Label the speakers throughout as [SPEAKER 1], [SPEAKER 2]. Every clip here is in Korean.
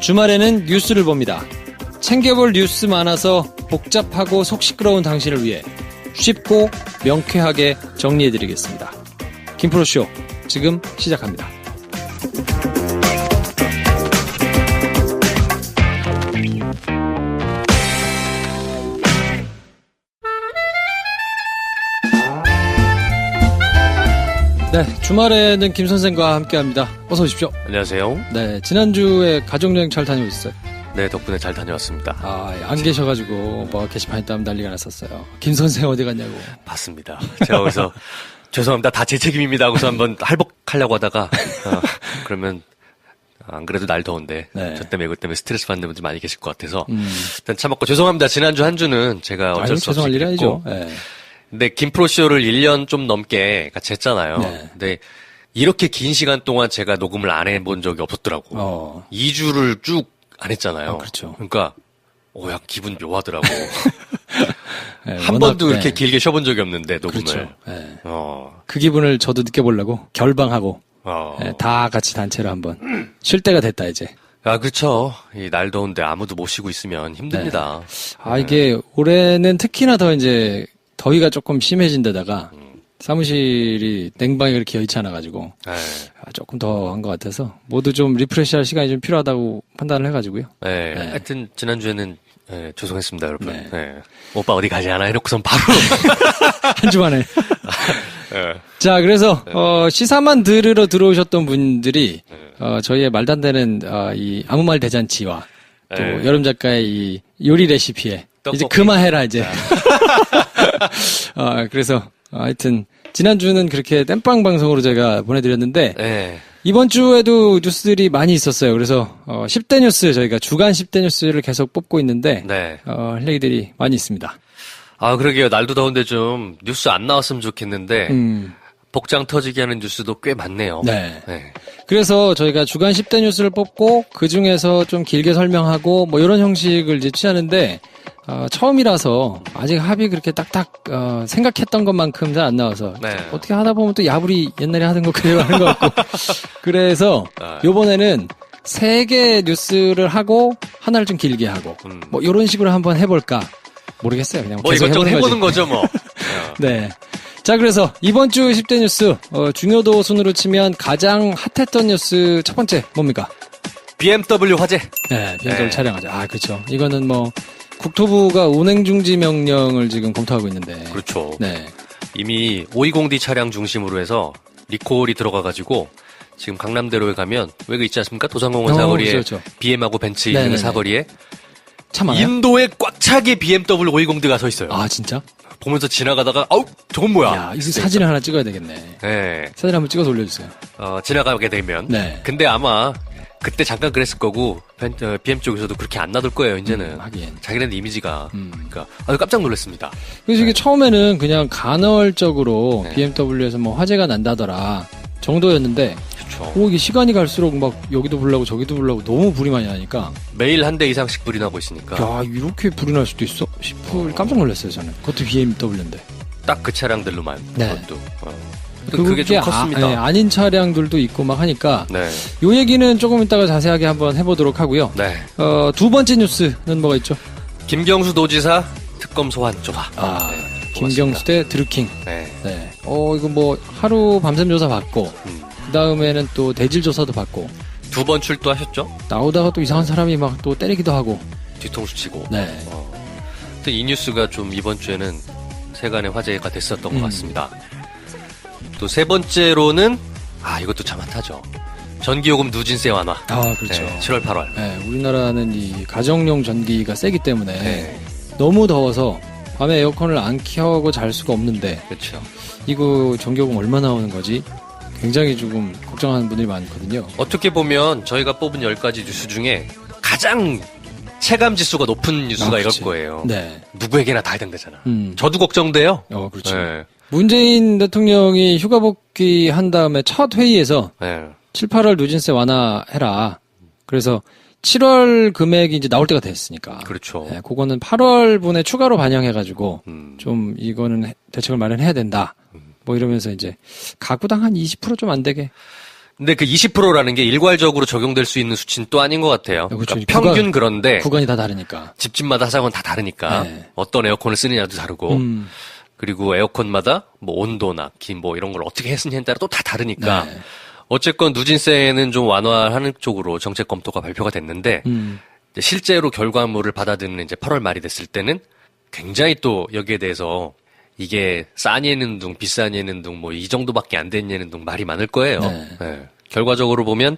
[SPEAKER 1] 주말에는 뉴스를 봅니다. 챙겨볼 뉴스 많아서 복잡하고 속 시끄러운 당신을 위해 쉽고 명쾌하게 정리해드리겠습니다. 김프로쇼 지금 시작합니다. 네, 주말에는 김 선생과 함께합니다. 어서 오십시오.
[SPEAKER 2] 안녕하세요.
[SPEAKER 1] 네, 지난주에 가족여행 잘 다녀오셨어요?
[SPEAKER 2] 네, 덕분에 잘 다녀왔습니다.
[SPEAKER 1] 안 계셔가지고 뭐 게시판에 땀 난리가 났었어요. 김 선생 어디 갔냐고.
[SPEAKER 2] 봤습니다. 제가 거기서 죄송합니다. 다 제 책임입니다 하고서 한번 할복하려고 하다가 그러면 안 그래도 날 더운데
[SPEAKER 1] 네.
[SPEAKER 2] 저 때문에 이것 때문에 스트레스 받는 분들 많이 계실 것 같아서 일단 참았고 죄송합니다. 지난주 한 주는 제가 어쩔 수 없이
[SPEAKER 1] 죄송할 일이 아니죠. 네.
[SPEAKER 2] 근데 김프로쇼를 1년 좀 넘게 같이 했잖아요.
[SPEAKER 1] 네.
[SPEAKER 2] 근데 이렇게 긴 시간 동안 제가 녹음을 안 해본 적이 없었더라고. 2주를 쭉 안 했잖아요.
[SPEAKER 1] 그렇죠.
[SPEAKER 2] 그러니까 야 기분 묘하더라고.
[SPEAKER 1] 네,
[SPEAKER 2] 한 번도 그렇게 길게 쉬어본 적이 없는데 녹음을.
[SPEAKER 1] 그렇죠. 네.
[SPEAKER 2] 어.
[SPEAKER 1] 그 기분을 저도 느껴보려고 결방하고 네, 다 같이 단체로 한번 쉴 때가 됐다 이제.
[SPEAKER 2] 그렇죠. 이 날 더운데 아무도 못 쉬고 있으면 힘듭니다.
[SPEAKER 1] 네. 이게 올해는 특히나 더 이제 더위가 조금 심해진 데다가 사무실이 냉방이 그렇게 여의치 않아가지고 조금 더 한 것 같아서 모두 좀 리프레시할 시간이 좀 필요하다고 판단을 해가지고요.
[SPEAKER 2] 네.
[SPEAKER 1] 네.
[SPEAKER 2] 하여튼 지난주에는 죄송했습니다, 여러분.
[SPEAKER 1] 네.
[SPEAKER 2] 네. 오빠 어디 가지 않아? 해놓고선 바로
[SPEAKER 1] 한 주만에.
[SPEAKER 2] 네.
[SPEAKER 1] 자, 그래서 시사만 들으러 들어오셨던 분들이 저희의 말도 안 되는 이 아무 말 대잔치와 또 여름 작가의 이 요리 레시피에 떡볶이. 이제 그만해라 이제. 그래서 하여튼 지난주는 그렇게 땜빵 방송으로 제가 보내드렸는데 이번 주에도 뉴스들이 많이 있었어요. 그래서 10대 뉴스 저희가 주간 10대 뉴스를 계속 뽑고 있는데 할 얘기들이 많이 있습니다.
[SPEAKER 2] 그러게요. 날도 더운데 좀 뉴스 안 나왔으면 좋겠는데 복장 터지게 하는 뉴스도 꽤 많네요.
[SPEAKER 1] 네. 그래서 저희가 주간 10대 뉴스를 뽑고 그 중에서 좀 길게 설명하고 뭐 이런 형식을 이제 취하는데 처음이라서 아직 합이 그렇게 딱딱 생각했던 것만큼 잘 안 나와서 어떻게 하다 보면 또 야불이 옛날에 하던 거 그대로 하는 것 같고 그래서 요번에는 3개 뉴스를 하고 하나를 좀 길게 하고 뭐 이런 식으로 한번 해볼까 모르겠어요. 그냥
[SPEAKER 2] 뭐 이것저것 해보는 거죠 뭐.
[SPEAKER 1] 네. 자, 그래서 이번 주 10대 뉴스 중요도 순으로 치면 가장 핫했던 뉴스 첫 번째 뭡니까?
[SPEAKER 2] BMW 화재.
[SPEAKER 1] 네, BMW 차량하죠. 그렇죠. 이거는 뭐 국토부가 운행 중지 명령을 지금 검토하고 있는데.
[SPEAKER 2] 그렇죠.
[SPEAKER 1] 네.
[SPEAKER 2] 이미 520D 차량 중심으로 해서 리콜이 들어가가지고 지금 강남대로에 가면 왜 그 있지 않습니까? 도산공원 사거리에
[SPEAKER 1] 그렇죠.
[SPEAKER 2] BM하고 벤츠 있는 사거리에
[SPEAKER 1] 차 많아요?
[SPEAKER 2] 인도에 꽉 차게 BMW 520D가 서 있어요.
[SPEAKER 1] 진짜?
[SPEAKER 2] 보면서 지나가다가 저건 뭐야?
[SPEAKER 1] 야, 이거 사진을 하나 찍어야 되겠네.
[SPEAKER 2] 네.
[SPEAKER 1] 사진 한번 찍어서 올려주세요.
[SPEAKER 2] 지나가게 되면. 근데 아마 그때 잠깐 그랬을 거고 BM 쪽에서도 그렇게 안 놔둘 거예요. 이제는
[SPEAKER 1] 하긴.
[SPEAKER 2] 자기네들 이미지가 그러니까 깜짝 놀랐습니다.
[SPEAKER 1] 그래서 이게 처음에는 그냥 간헐적으로 BMW에서 뭐 화재가 난다더라 정도였는데 이게 시간이 갈수록 막 여기도 불나고 저기도 불나고 너무 불이 많이 나니까
[SPEAKER 2] 매일 한 대 이상씩 불이 나고 있으니까
[SPEAKER 1] 야 이렇게 불이 날 수도 있어? 싶을 깜짝 놀랐어요 저는. 그것도 BMW인데
[SPEAKER 2] 딱 그 차량들로만 그것도
[SPEAKER 1] 그게
[SPEAKER 2] 좀 컸습니다.
[SPEAKER 1] 아닌 차량들도 있고 막 하니까 요 얘기는 조금 이따가 자세하게 한번 해보도록 하고요. 두 번째 뉴스는 뭐가 있죠?
[SPEAKER 2] 김경수 도지사 특검 소환 조사.
[SPEAKER 1] 김경수 대 드루킹. 이거 뭐 하루 밤샘 조사 받고 그 다음에는 또 대질 조사도 받고
[SPEAKER 2] 2번 출두하셨죠?
[SPEAKER 1] 나오다가 또 이상한 사람이 막 또 때리기도 하고
[SPEAKER 2] 뒤통수 치고. 이 뉴스가 좀 이번 주에는 세간의 화제가 됐었던 것 같습니다. 또 세 번째로는 이것도 참 핫하죠. 전기요금 누진세 완화.
[SPEAKER 1] 그렇죠.
[SPEAKER 2] 7월 8월.
[SPEAKER 1] 우리나라는 이 가정용 전기가 세기 때문에 너무 더워서 밤에 에어컨을 안 켜고 잘 수가 없는데
[SPEAKER 2] 그렇죠.
[SPEAKER 1] 이거 전기요금 얼마 나오는 거지? 굉장히 조금 걱정하는 분들이 많거든요.
[SPEAKER 2] 어떻게 보면 저희가 뽑은 10가지 뉴스 중에 가장 체감 지수가 높은 뉴스가 이럴 거예요. 누구에게나 다 해당되잖아. 저도 걱정돼요.
[SPEAKER 1] 그렇죠. 문재인 대통령이 휴가 복귀한 다음에 첫 회의에서 7, 8월 누진세 완화해라. 그래서 7월 금액이 이제 나올 때가 됐으니까.
[SPEAKER 2] 그렇죠.
[SPEAKER 1] 네, 그거는 8월분에 추가로 반영해가지고 좀 이거는 대책을 마련해야 된다. 뭐 이러면서 이제 가구당 한 20% 좀 안 되게.
[SPEAKER 2] 근데 그 20%라는 게 일괄적으로 적용될 수 있는 수치는 또 아닌 것 같아요.
[SPEAKER 1] 그렇죠.
[SPEAKER 2] 그러니까 평균 그런데
[SPEAKER 1] 구간이 다 다르니까.
[SPEAKER 2] 집집마다 사정은 다 다르니까
[SPEAKER 1] 네.
[SPEAKER 2] 어떤 에어컨을 쓰느냐도 다르고 그리고 에어컨마다 뭐 온도나 뭐 이런 걸 어떻게 했느냐에 따라 또 다 다르니까
[SPEAKER 1] 네.
[SPEAKER 2] 어쨌건 누진세는 좀 완화하는 쪽으로 정책 검토가 발표가 됐는데 이제 실제로 결과물을 받아들이는 이제 8월 말이 됐을 때는 굉장히 또 여기에 대해서 이게 싼 예는 둥 비싼 예는 둥 뭐 이 정도밖에 안 된 예는 둥 말이 많을 거예요.
[SPEAKER 1] 네.
[SPEAKER 2] 네. 결과적으로 보면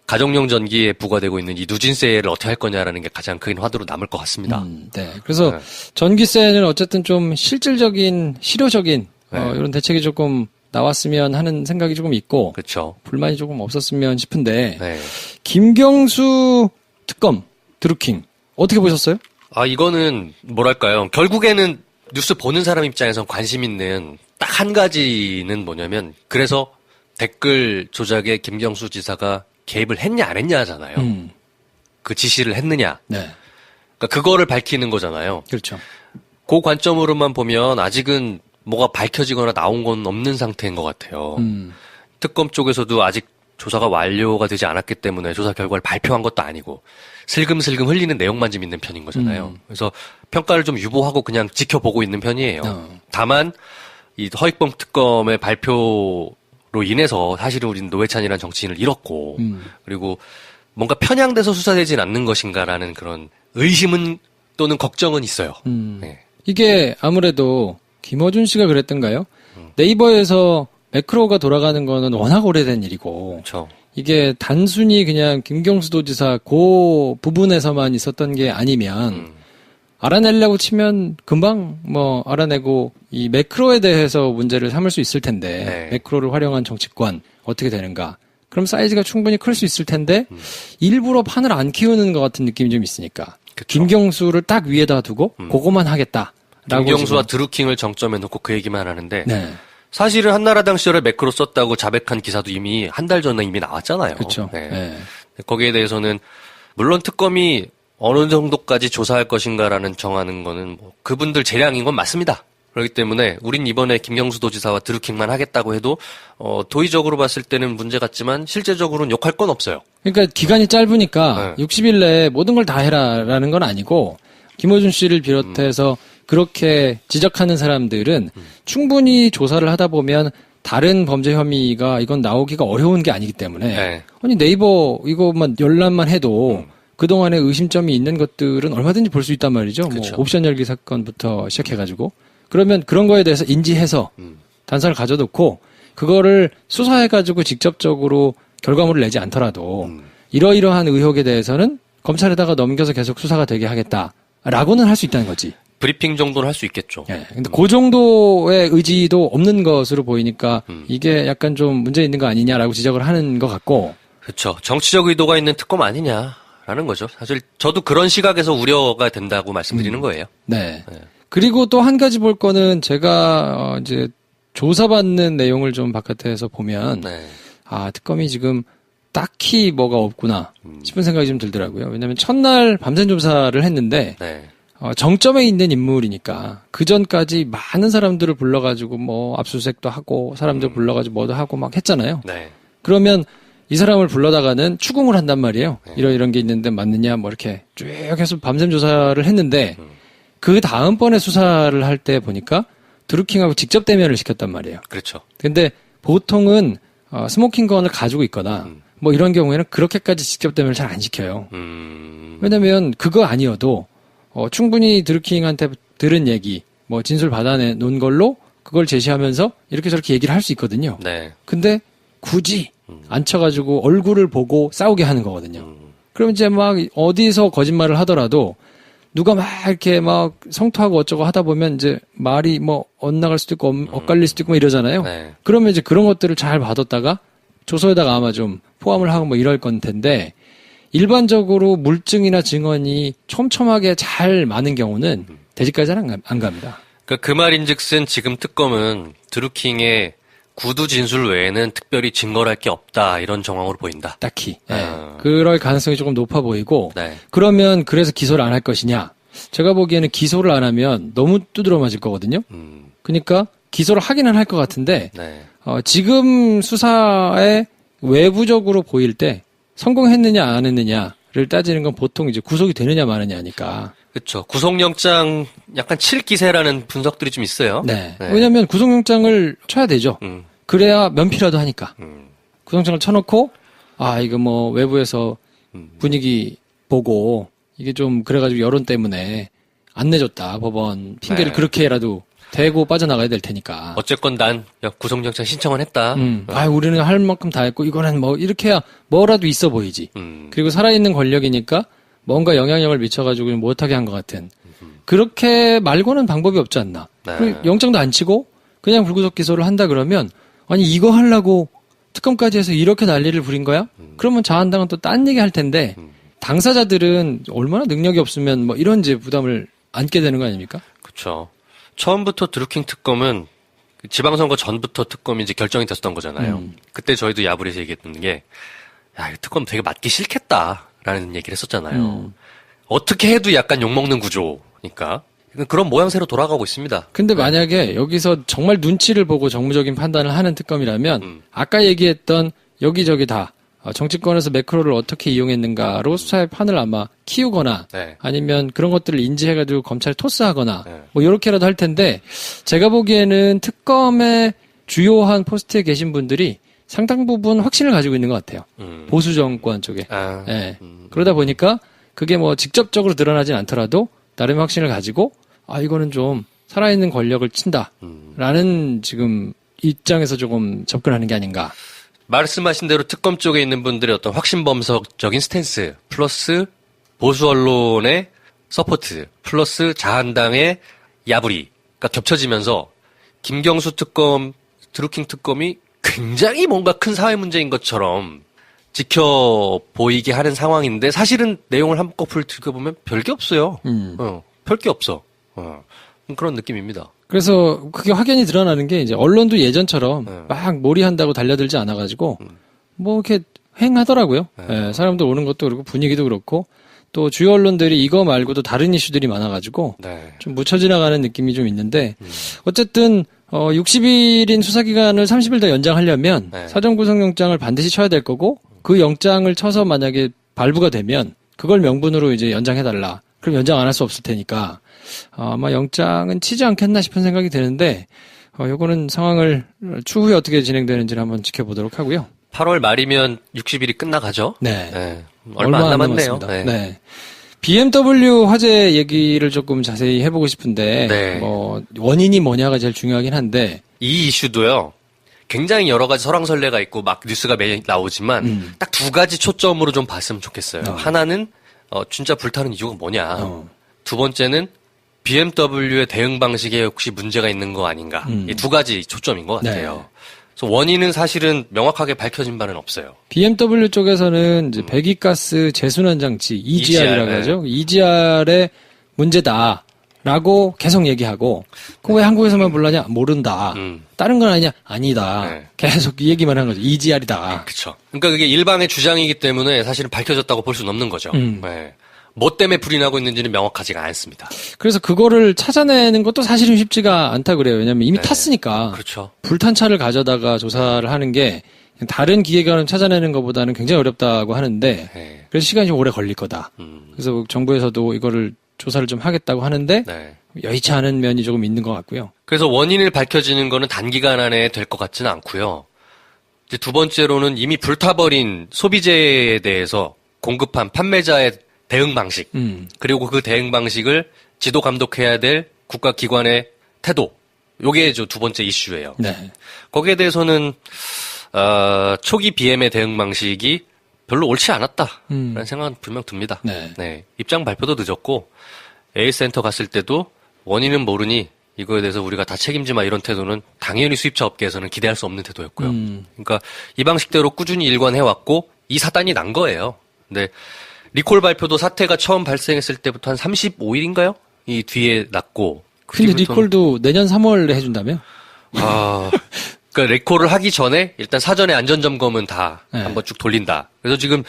[SPEAKER 2] 가정용 전기에 부과되고 있는 이 누진세를 어떻게 할 거냐라는 게 가장 큰 화두로 남을 것 같습니다.
[SPEAKER 1] 네. 그래서
[SPEAKER 2] 네.
[SPEAKER 1] 전기세는 어쨌든 좀 실질적인, 실효적인
[SPEAKER 2] 네.
[SPEAKER 1] 이런 대책이 조금 나왔으면 하는 생각이 조금 있고
[SPEAKER 2] 그렇죠.
[SPEAKER 1] 불만이 조금 없었으면 싶은데
[SPEAKER 2] 네.
[SPEAKER 1] 김경수 특검 드루킹 어떻게 보셨어요?
[SPEAKER 2] 아 이거는 뭐랄까요? 결국에는 뉴스 보는 사람 입장에선 관심 있는 딱 한 가지는 뭐냐면 그래서 댓글 조작에 김경수 지사가 개입을 했냐 안 했냐잖아요. 그 지시를 했느냐.
[SPEAKER 1] 네.
[SPEAKER 2] 그러니까 그거를 밝히는 거잖아요.
[SPEAKER 1] 그렇죠.
[SPEAKER 2] 그 관점으로만 보면 아직은 뭐가 밝혀지거나 나온 건 없는 상태인 것 같아요. 특검 쪽에서도 아직 조사가 완료가 되지 않았기 때문에 조사 결과를 발표한 것도 아니고 슬금슬금 흘리는 내용만 좀 있는 편인 거잖아요. 그래서 평가를 좀 유보하고 그냥 지켜보고 있는 편이에요. 다만 이 허익범 특검의 발표로 인해서 사실은 우리는 노회찬이라는 정치인을 잃었고 그리고 뭔가 편향돼서 수사되진 않는 것인가라는 그런 의심은 또는 걱정은 있어요. 네.
[SPEAKER 1] 이게 아무래도 김어준 씨가 그랬던가요? 네이버에서 매크로가 돌아가는 거는 워낙 오래된 일이고
[SPEAKER 2] 그렇죠.
[SPEAKER 1] 이게 단순히 그냥 김경수 도지사 그 부분에서만 있었던 게 아니면 알아내려고 치면 금방 뭐 알아내고 이 매크로에 대해서 문제를 삼을 수 있을 텐데
[SPEAKER 2] 네.
[SPEAKER 1] 매크로를 활용한 정치권 어떻게 되는가? 그럼 사이즈가 충분히 클 수 있을 텐데 일부러 판을 안 키우는 것 같은 느낌이 좀 있으니까
[SPEAKER 2] 그쵸.
[SPEAKER 1] 김경수를 딱 위에다 두고 그거만 하겠다.
[SPEAKER 2] 김경수와 드루킹을 정점에 놓고 그 얘기만 하는데
[SPEAKER 1] 네.
[SPEAKER 2] 사실은 한나라당 시절에 매크로 썼다고 자백한 기사도 이미 한 달 전에 이미 나왔잖아요.
[SPEAKER 1] 그렇죠.
[SPEAKER 2] 네.
[SPEAKER 1] 네.
[SPEAKER 2] 거기에 대해서는 물론 특검이 어느 정도까지 조사할 것인가라는 정하는 거는 뭐 그분들 재량인 건 맞습니다. 그렇기 때문에 우린 이번에 김경수 도지사와 드루킹만 하겠다고 해도 도의적으로 봤을 때는 문제 같지만 실제적으로는 욕할 건 없어요.
[SPEAKER 1] 그러니까 기간이 짧으니까
[SPEAKER 2] 네.
[SPEAKER 1] 60일 내에 모든 걸 다 해라라는 건 아니고 김어준 씨를 비롯해서 그렇게 지적하는 사람들은 충분히 조사를 하다 보면 다른 범죄 혐의가 이건 나오기가 어려운 게 아니기 때문에
[SPEAKER 2] 네.
[SPEAKER 1] 아니 네이버 이것만 열람만 해도 그동안에 의심점이 있는 것들은 얼마든지 볼 수 있단 말이죠.
[SPEAKER 2] 그쵸.
[SPEAKER 1] 뭐 옵션 열기 사건부터 시작해가지고 그러면 그런 거에 대해서 인지해서 단서를 가져놓고 그거를 수사해가지고 직접적으로 결과물을 내지 않더라도 이러이러한 의혹에 대해서는 검찰에다가 넘겨서 계속 수사가 되게 하겠다라고는 할 수 있다는 거지.
[SPEAKER 2] 브리핑 정도는 할 수 있겠죠.
[SPEAKER 1] 예. 근데 그 정도의 의지도 없는 것으로 보이니까 이게 약간 좀 문제 있는 거 아니냐라고 지적을 하는 것 같고.
[SPEAKER 2] 그렇죠. 정치적 의도가 있는 특검 아니냐라는 거죠. 사실 저도 그런 시각에서 우려가 된다고 말씀드리는 거예요.
[SPEAKER 1] 네. 그리고 또 한 가지 볼 거는 제가 이제 조사받는 내용을 좀 바깥에서 보면
[SPEAKER 2] 네.
[SPEAKER 1] 아 특검이 지금 딱히 뭐가 없구나 싶은 생각이 좀 들더라고요. 왜냐하면 첫날 밤샘 조사를 했는데
[SPEAKER 2] 네.
[SPEAKER 1] 정점에 있는 인물이니까 그 전까지 많은 사람들을 불러가지고 뭐 압수수색도 하고 사람들 불러가지고 뭐도 하고 막 했잖아요.
[SPEAKER 2] 네.
[SPEAKER 1] 그러면 이 사람을 불러다가는 추궁을 한단 말이에요. 이런 게 있는데 맞느냐 뭐 이렇게 쭉 해서 밤샘 조사를 했는데 그 다음번에 수사를 할 때 보니까 드루킹하고 직접 대면을 시켰단 말이에요.
[SPEAKER 2] 그렇죠.
[SPEAKER 1] 근데 보통은 스모킹건을 가지고 있거나 뭐 이런 경우에는 그렇게까지 직접 대면을 잘 안 시켜요. 왜냐면 그거 아니어도 충분히 드루킹한테 들은 얘기, 뭐 진술 받아놓은 걸로 그걸 제시하면서 이렇게 저렇게 얘기를 할 수 있거든요.
[SPEAKER 2] 네.
[SPEAKER 1] 근데 굳이 앉혀가지고 얼굴을 보고 싸우게 하는 거거든요. 그럼 이제 막 어디서 거짓말을 하더라도 누가 막 이렇게 막 성토하고 어쩌고 하다 보면 이제 말이 뭐 엇나갈 수도 있고 엇갈릴 수도 있고 뭐 이러잖아요.
[SPEAKER 2] 네.
[SPEAKER 1] 그러면 이제 그런 것들을 잘 받았다가 조서에다가 아마 좀 포함을 하고 뭐 이럴 건 텐데 일반적으로 물증이나 증언이 촘촘하게 잘 많은 경우는 대지까지 안 갑니다.
[SPEAKER 2] 그러니까 그 말인즉슨 지금 특검은 드루킹의 구두 진술 외에는 특별히 증거할 게 없다 이런 정황으로 보인다.
[SPEAKER 1] 딱히. 그럴 가능성이 조금 높아 보이고
[SPEAKER 2] 네.
[SPEAKER 1] 그러면 그래서 기소를 안 할 것이냐. 제가 보기에는 기소를 안 하면 너무 두드러 맞을 거거든요. 그러니까 기소를 하기는 할 것 같은데
[SPEAKER 2] 네.
[SPEAKER 1] 지금 수사에 외부적으로 보일 때 성공했느냐 안 했느냐를 따지는 건 보통 이제 구속이 되느냐 마느냐니까.
[SPEAKER 2] 그렇죠. 구속영장 약간 7기세라는 분석들이 좀 있어요.
[SPEAKER 1] 네. 왜냐하면 구속영장을 쳐야 되죠. 그래야 면피라도 하니까. 구속영장을 쳐놓고 이거 뭐 외부에서 분위기 보고 이게 좀 그래가지고 여론 때문에 안 내줬다 법원 핑계를
[SPEAKER 2] 네.
[SPEAKER 1] 그렇게라도 대고 빠져나가야 될 테니까.
[SPEAKER 2] 어쨌건 난 구속영장 신청은 했다.
[SPEAKER 1] 우리는 할 만큼 다 했고 이거는 뭐 이렇게 해야 뭐라도 있어 보이지. 그리고 살아있는 권력이니까 뭔가 영향력을 미쳐가지고 못하게 한 것 같은. 그렇게 말고는 방법이 없지 않나.
[SPEAKER 2] 네.
[SPEAKER 1] 그리고 영장도 안 치고 그냥 불구속 기소를 한다 그러면 아니 이거 하려고 특검까지 해서 이렇게 난리를 부린 거야? 그러면 자한당은 또 딴 얘기 할 텐데 당사자들은 얼마나 능력이 없으면 뭐 이런 이제 부담을 안게 되는 거 아닙니까?
[SPEAKER 2] 그렇죠. 처음부터 드루킹 특검은 지방선거 전부터 특검이 이제 결정이 됐었던 거잖아요. 그때 저희도 야불에서 얘기했던 게, 야, 이 특검 되게 맞기 싫겠다라는 얘기를 했었잖아요. 어떻게 해도 약간 욕먹는 구조니까. 그런 모양새로 돌아가고 있습니다.
[SPEAKER 1] 근데 만약에 여기서 정말 눈치를 보고 정무적인 판단을 하는 특검이라면 아까 얘기했던 여기저기 다 정치권에서 매크로를 어떻게 이용했는가로 수사의 판을 아마 키우거나
[SPEAKER 2] 네.
[SPEAKER 1] 아니면 그런 것들을 인지해가지고 검찰에 토스하거나
[SPEAKER 2] 네.
[SPEAKER 1] 뭐 이렇게라도 할 텐데 제가 보기에는 특검의 주요한 포스트에 계신 분들이 상당 부분 확신을 가지고 있는 것 같아요. 보수 정권 쪽에. 네. 그러다 보니까 그게 뭐 직접적으로 드러나진 않더라도 나름의 확신을 가지고 이거는 좀 살아있는 권력을 친다라는 지금 입장에서 조금 접근하는 게 아닌가.
[SPEAKER 2] 말씀하신 대로 특검 쪽에 있는 분들의 어떤 확신범석적인 스탠스 플러스 보수 언론의 서포트 플러스 자한당의 야부리가 겹쳐지면서 김경수 특검, 드루킹 특검이 굉장히 뭔가 큰 사회 문제인 것처럼 지켜 보이게 하는 상황인데 사실은 내용을 한꺼풀 들여보면 별게 없어요. 별게 없어. 그런 느낌입니다.
[SPEAKER 1] 그래서 그게 확연히 드러나는 게 이제 언론도 예전처럼 막 몰이한다고 달려들지 않아가지고 뭐 이렇게 횡하더라고요. 예, 사람들 오는 것도 그렇고 분위기도 그렇고 또 주요 언론들이 이거 말고도 다른 이슈들이 많아가지고
[SPEAKER 2] 네.
[SPEAKER 1] 좀 묻혀 지나가는 느낌이 좀 있는데 어쨌든 60일인 수사기간을 30일 더 연장하려면
[SPEAKER 2] 네.
[SPEAKER 1] 사전구속영장을 반드시 쳐야 될 거고 그 영장을 쳐서 만약에 발부가 되면 그걸 명분으로 이제 연장해달라. 그럼 연장 안 할 수 없을 테니까 아마 영장은 치지 않겠나 싶은 생각이 드는데 요거는 상황을 추후에 어떻게 진행되는지를 한번 지켜보도록 하고요.
[SPEAKER 2] 8월 말이면 60일이 끝나가죠?
[SPEAKER 1] 네.
[SPEAKER 2] 네. 얼마 안 남았네요.
[SPEAKER 1] 남았습니다. 네. BMW 화재 얘기를 조금 자세히 해보고 싶은데
[SPEAKER 2] 네.
[SPEAKER 1] 원인이 뭐냐가 제일 중요하긴 한데
[SPEAKER 2] 이 이슈도요. 굉장히 여러 가지 설왕설래가 있고 막 뉴스가 매일 나오지만 딱 두 가지 초점으로 좀 봤으면 좋겠어요. 하나는 진짜 불타는 이유가 뭐냐. 두 번째는 BMW의 대응 방식에 혹시 문제가 있는 거 아닌가. 이 두 가지 초점인 것 같아요.
[SPEAKER 1] 네.
[SPEAKER 2] 그래서 원인은 사실은 명확하게 밝혀진 바는 없어요.
[SPEAKER 1] BMW 쪽에서는 이제 배기가스 재순환 장치 EGR이라고
[SPEAKER 2] EGR,
[SPEAKER 1] 하죠. EGR의 문제다라고 계속 얘기하고 그거 왜 한국에서만 몰라냐? 모른다. 다른 건 아니냐? 아니다.
[SPEAKER 2] 네.
[SPEAKER 1] 계속 이 얘기만 한 거죠. EGR이다.
[SPEAKER 2] 그렇죠. 그러니까 그게 일방의 주장이기 때문에 사실은 밝혀졌다고 볼 수는 없는 거죠. 네. 뭐 때문에 불이 나고 있는지는 명확하지가 않습니다.
[SPEAKER 1] 그래서 그거를 찾아내는 것도 사실은 쉽지가 않다 그래요. 왜냐면 이미
[SPEAKER 2] 네.
[SPEAKER 1] 탔으니까.
[SPEAKER 2] 그렇죠.
[SPEAKER 1] 불탄 차를 가져다가 조사를 하는 게 다른 기계관을 찾아내는 것보다는 굉장히 어렵다고 하는데
[SPEAKER 2] 네.
[SPEAKER 1] 그래서 시간이 좀 오래 걸릴 거다. 그래서 정부에서도 이거를 조사를 좀 하겠다고 하는데
[SPEAKER 2] 네.
[SPEAKER 1] 여의치 않은 면이 조금 있는 것 같고요.
[SPEAKER 2] 그래서 원인을 밝혀지는 거는 단기간 안에 될 것 같지는 않고요. 이제 두 번째로는 이미 불타버린 소비재에 대해서 공급한 판매자의 대응 방식, 그리고 그 대응 방식을 지도 감독해야 될 국가기관의 태도, 요게 두 번째 이슈예요.
[SPEAKER 1] 네.
[SPEAKER 2] 거기에 대해서는 초기 BM의 대응 방식이 별로 옳지 않았다라는 생각은 분명 듭니다.
[SPEAKER 1] 네.
[SPEAKER 2] 입장 발표도 늦었고 A센터 갔을 때도 원인은 모르니 이거에 대해서 우리가 다 책임지마 이런 태도는 당연히 수입차 업계에서는 기대할 수 없는 태도였고요. 그러니까 이 방식대로 꾸준히 일관해왔고 이 사단이 난 거예요. 근데 리콜 발표도 사태가 처음 발생했을 때부터 한 35일인가요? 이 뒤에 났고.
[SPEAKER 1] 근데 리콜도 내년 3월에 해준다며?
[SPEAKER 2] 그러니까 레코를 하기 전에 일단 사전에 안전점검은 다
[SPEAKER 1] 네.
[SPEAKER 2] 한번 쭉 돌린다. 그래서 지금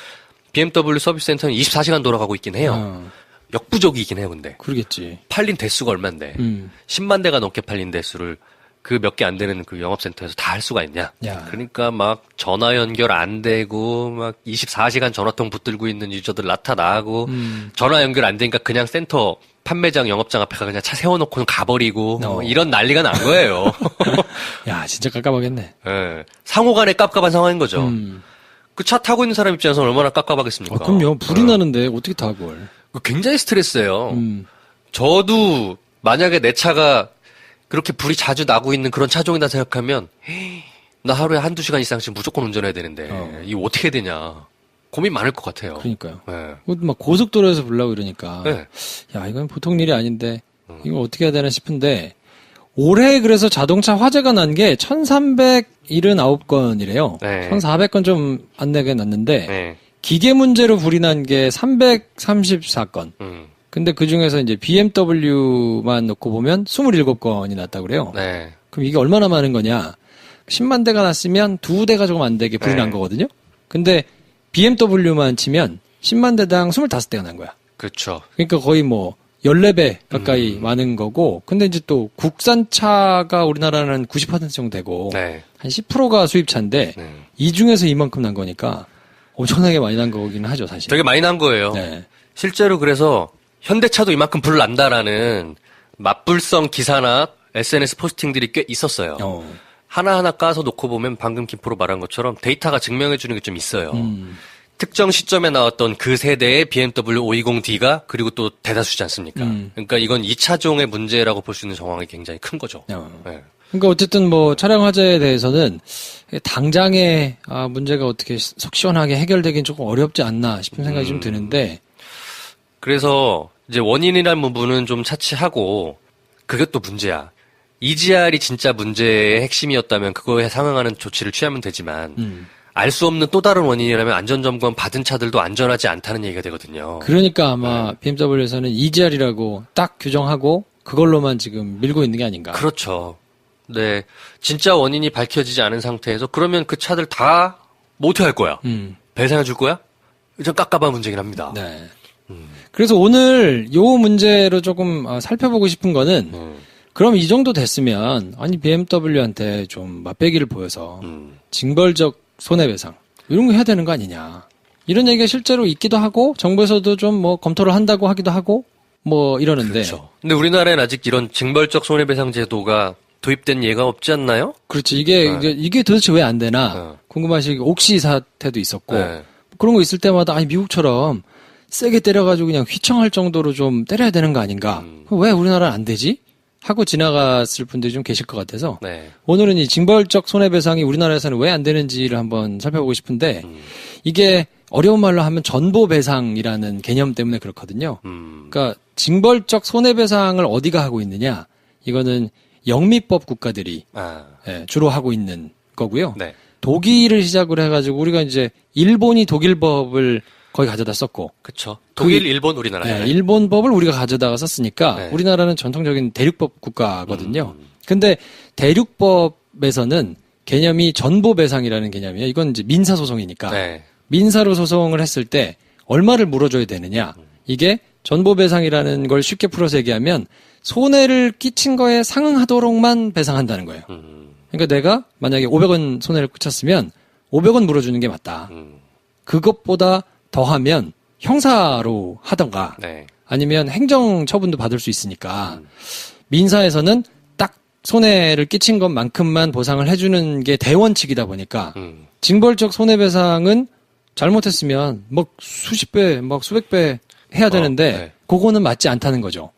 [SPEAKER 2] BMW 서비스 센터는 24시간 돌아가고 있긴 해요. 역부족이긴 해요, 근데.
[SPEAKER 1] 그러겠지.
[SPEAKER 2] 팔린 대수가 얼만데. 10만 대가 넘게 팔린 대수를 그 몇 개 안 되는 그 영업센터에서 다 할 수가 있냐.
[SPEAKER 1] 야.
[SPEAKER 2] 그러니까 막 전화 연결 안 되고 막 24시간 전화통 붙들고 있는 유저들 나타나고 전화 연결 안 되니까 그냥 센터 판매장 영업장 앞에 그냥 차 세워놓고는 가버리고 뭐 이런 난리가 난 거예요.
[SPEAKER 1] 야, 진짜 깝깝하겠네.
[SPEAKER 2] 예. 상호간에 깝깝한 상황인 거죠. 그 차 타고 있는 사람 입장에서 얼마나 깝깝하겠습니까?
[SPEAKER 1] 그럼요. 불이 나는데 어떻게 타, 그걸.
[SPEAKER 2] 굉장히 스트레스예요. 저도 만약에 내 차가 그렇게 불이 자주 나고 있는 그런 차종이다 생각하면 나 하루에 한두 시간 이상씩 무조건 운전해야 되는데 이거 어떻게 되냐. 고민 많을 것 같아요.
[SPEAKER 1] 그러니까요.
[SPEAKER 2] 네.
[SPEAKER 1] 막 고속도로에서 불나고 이러니까.
[SPEAKER 2] 네.
[SPEAKER 1] 야, 이건 보통 일이 아닌데, 이거 어떻게 해야 되나 싶은데, 올해 그래서 자동차 화재가 난 게 1379건이래요.
[SPEAKER 2] 네.
[SPEAKER 1] 1400건 좀 안 내게 났는데,
[SPEAKER 2] 네.
[SPEAKER 1] 기계 문제로 불이 난 게 334건. 근데 그 중에서 이제 BMW만 놓고 보면 27건이 났다고 그래요.
[SPEAKER 2] 네.
[SPEAKER 1] 그럼 이게 얼마나 많은 거냐? 10만 대가 났으면 2대가 조금 안 되게 불이
[SPEAKER 2] 네.
[SPEAKER 1] 난 거거든요. 근데 BMW만 치면 10만 대당 25대가 난 거야.
[SPEAKER 2] 그렇죠.
[SPEAKER 1] 그러니까 거의 뭐 14배 가까이 많은 거고, 근데 이제 또 국산차가 우리나라는 90% 정도 되고,
[SPEAKER 2] 네.
[SPEAKER 1] 한 10%가 수입차인데,
[SPEAKER 2] 네.
[SPEAKER 1] 이 중에서 이만큼 난 거니까 엄청나게 많이 난 거기는 하죠, 사실.
[SPEAKER 2] 되게 많이 난 거예요.
[SPEAKER 1] 네.
[SPEAKER 2] 실제로 그래서 현대차도 이만큼 불 난다라는 맞불성 기사나 SNS 포스팅들이 꽤 있었어요. 하나하나 까서 놓고 보면 방금 김프로 말한 것처럼 데이터가 증명해 주는 게 좀 있어요. 특정 시점에 나왔던 그 세대의 BMW 520D가 그리고 또 대다수지 않습니까? 그러니까 이건 이 차종의 문제라고 볼 수 있는 정황이 굉장히 큰 거죠. 네.
[SPEAKER 1] 그러니까 어쨌든 뭐 차량 화재에 대해서는 당장의 문제가 어떻게 속 시원하게 해결되긴 조금 어렵지 않나 싶은 생각이 좀 드는데,
[SPEAKER 2] 그래서 이제 원인이라는 부분은 좀 차치하고 그게 또 문제야. EGR이 진짜 문제의 핵심이었다면 그거에 상응하는 조치를 취하면 되지만 알 수 없는 또 다른 원인이라면 안전점검 받은 차들도 안전하지 않다는 얘기가 되거든요.
[SPEAKER 1] 그러니까 아마 BMW에서는 EGR이라고 딱 규정하고 그걸로만 지금 밀고 있는 게 아닌가.
[SPEAKER 2] 그렇죠. 네. 진짜 원인이 밝혀지지 않은 상태에서 그러면 그 차들 다 못 할 거야. 배상해 줄 거야? 좀 깝깝한 문제긴 합니다.
[SPEAKER 1] 네. 그래서 오늘 요 문제로 조금 살펴보고 싶은 거는 그럼 이 정도 됐으면 아니 BMW한테 좀 맛배기를 보여서 징벌적 손해배상 이런 거 해야 되는 거 아니냐. 이런 얘기가 실제로 있기도 하고 정부에서도 좀 뭐 검토를 한다고 하기도 하고 뭐 이러는데.
[SPEAKER 2] 그렇죠. 근데 우리나라에는 아직 이런 징벌적 손해배상 제도가 도입된 예가 없지 않나요?
[SPEAKER 1] 그렇지. 이게 도대체 왜 안 되나 궁금하시고 옥시 사태도 있었고
[SPEAKER 2] 네.
[SPEAKER 1] 그런 거 있을 때마다 아니 미국처럼 세게 때려가지고 그냥 휘청할 정도로 좀 때려야 되는 거 아닌가? 왜 우리나라는 안 되지? 하고 지나갔을 분들이 좀 계실 것 같아서
[SPEAKER 2] 네.
[SPEAKER 1] 오늘은 이 징벌적 손해배상이 우리나라에서는 왜 안 되는지를 한번 살펴보고 싶은데 이게 어려운 말로 하면 전보배상이라는 개념 때문에 그렇거든요. 그러니까 징벌적 손해배상을 어디가 하고 있느냐? 이거는 영미법 국가들이 주로 하고 있는 거고요.
[SPEAKER 2] 네.
[SPEAKER 1] 독일을 시작으로 해가지고 우리가 이제 일본이 독일법을 거의 가져다 썼고.
[SPEAKER 2] 그렇죠. 독일, 일본, 우리나라.
[SPEAKER 1] 네, 일본 법을 우리가 가져다가 썼으니까
[SPEAKER 2] 네.
[SPEAKER 1] 우리나라는 전통적인 대륙법 국가거든요. 근데 대륙법에서는 개념이 전보배상이라는 개념이에요. 이건 이제 민사소송이니까.
[SPEAKER 2] 네.
[SPEAKER 1] 민사로 소송을 했을 때 얼마를 물어줘야 되느냐. 이게 전보배상이라는 걸 쉽게 풀어서 얘기하면 손해를 끼친 거에 상응하도록만 배상한다는 거예요. 그러니까 내가 만약에 500원 손해를 끼쳤으면 500원 물어주는 게 맞다. 그것보다 더하면 형사로 하던가
[SPEAKER 2] 네.
[SPEAKER 1] 아니면 행정 처분도 받을 수 있으니까 민사에서는 딱 손해를 끼친 것만큼만 보상을 해주는 게 대원칙이다 보니까 징벌적 손해배상은 잘못했으면 막 수십 배, 막 수백 배 해야 되는데
[SPEAKER 2] 네.
[SPEAKER 1] 그거는 맞지 않다는 거죠.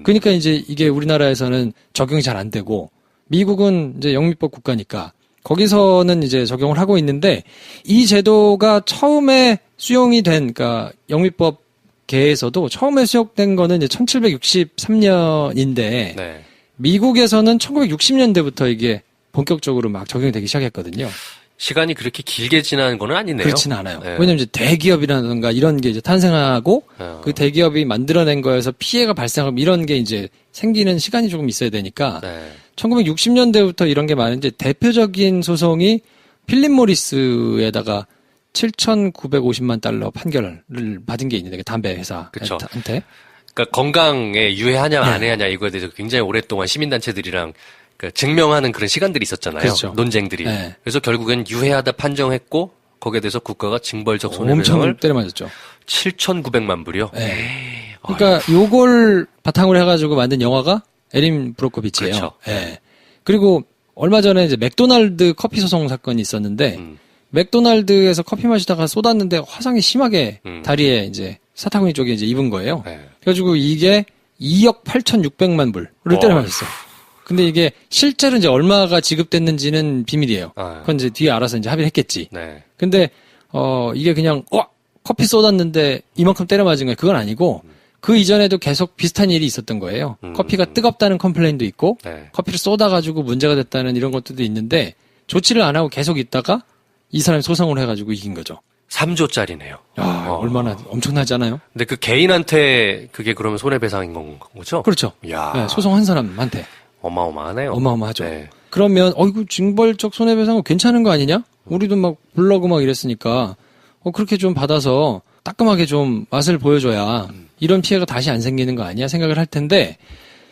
[SPEAKER 1] 그러니까 이제 이게 우리나라에서는 적용이 잘 안 되고 미국은 이제 영미법 국가니까 거기서는 이제 적용을 하고 있는데 이 제도가 처음에 수용이 된, 그러니까 영미법계에서도 처음에 수용된 거는 이제 1763년인데
[SPEAKER 2] 네.
[SPEAKER 1] 미국에서는 1960년대부터 이게 본격적으로 막 적용이 되기 시작했거든요.
[SPEAKER 2] 시간이 그렇게 길게 지난 거는 아니네요.
[SPEAKER 1] 그렇지는 않아요.
[SPEAKER 2] 네.
[SPEAKER 1] 왜냐면 이제 대기업이라든가 이런 게 이제 탄생하고 그 대기업이 만들어낸 거에서 피해가 발생하고 이런 게 이제 생기는 시간이 조금 있어야 되니까
[SPEAKER 2] 네.
[SPEAKER 1] 1960년대부터 이런 게 많은데 대표적인 소송이 필립 모리스에다가 7,950만 달러 판결을 받은 게 있는데 담배
[SPEAKER 2] 그쵸.
[SPEAKER 1] 회사한테.
[SPEAKER 2] 그러니까 건강에 유해하냐
[SPEAKER 1] 네.
[SPEAKER 2] 안 해하냐 이거에 대해서 굉장히 오랫동안 시민단체들이랑 증명하는 그런 시간들이 있었잖아요.
[SPEAKER 1] 그렇죠.
[SPEAKER 2] 논쟁들이.
[SPEAKER 1] 네.
[SPEAKER 2] 그래서 결국엔 유해하다 판정했고 거기에 대해서 국가가 징벌적 손해배상을
[SPEAKER 1] 엄청 때려맞았죠.
[SPEAKER 2] 7,900만 불이요.
[SPEAKER 1] 네. 그러니까 요걸 바탕으로 해가지고 만든 영화가 에린 브로코비치예요.
[SPEAKER 2] 그렇죠.
[SPEAKER 1] 예. 그리고 얼마 전에 이제 맥도날드 커피 소송 사건이 있었는데 맥도날드에서 커피 마시다가 쏟았는데 화상이 심하게 다리에 이제 사타구니 쪽에 이제 입은 거예요.
[SPEAKER 2] 네.
[SPEAKER 1] 그래가지고 이게 2억 8,600만 불을 때려맞았어. 근데 이게 실제로 이제 얼마가 지급됐는지는 비밀이에요. 그건 이제 뒤에 알아서 이제 합의를 했겠지.
[SPEAKER 2] 네.
[SPEAKER 1] 근데 이게 그냥 커피 쏟았는데 이만큼 때려 맞은 거예요. 그건 아니고 그 이전에도 계속 비슷한 일이 있었던 거예요. 커피가 뜨겁다는 컴플레인도 있고
[SPEAKER 2] 네.
[SPEAKER 1] 커피를 쏟아가지고 문제가 됐다는 이런 것들도 있는데 조치를 안 하고 계속 있다가 이 사람이 소송을 해가지고 이긴 거죠.
[SPEAKER 2] 3조짜리네요.
[SPEAKER 1] 얼마나 엄청나지 않아요?
[SPEAKER 2] 근데 그 개인한테 그게 그러면 손해배상인 거죠?
[SPEAKER 1] 그렇죠.
[SPEAKER 2] 야.
[SPEAKER 1] 네, 소송한 사람한테.
[SPEAKER 2] 어마어마하네요.
[SPEAKER 1] 어마어마하죠.
[SPEAKER 2] 네.
[SPEAKER 1] 그러면 이거 징벌적 손해배상은 괜찮은 거 아니냐? 우리도 막 블로그 막 이랬으니까 그렇게 좀 받아서 따끔하게 좀 맛을 보여줘야 이런 피해가 다시 안 생기는 거 아니야? 생각을 할 텐데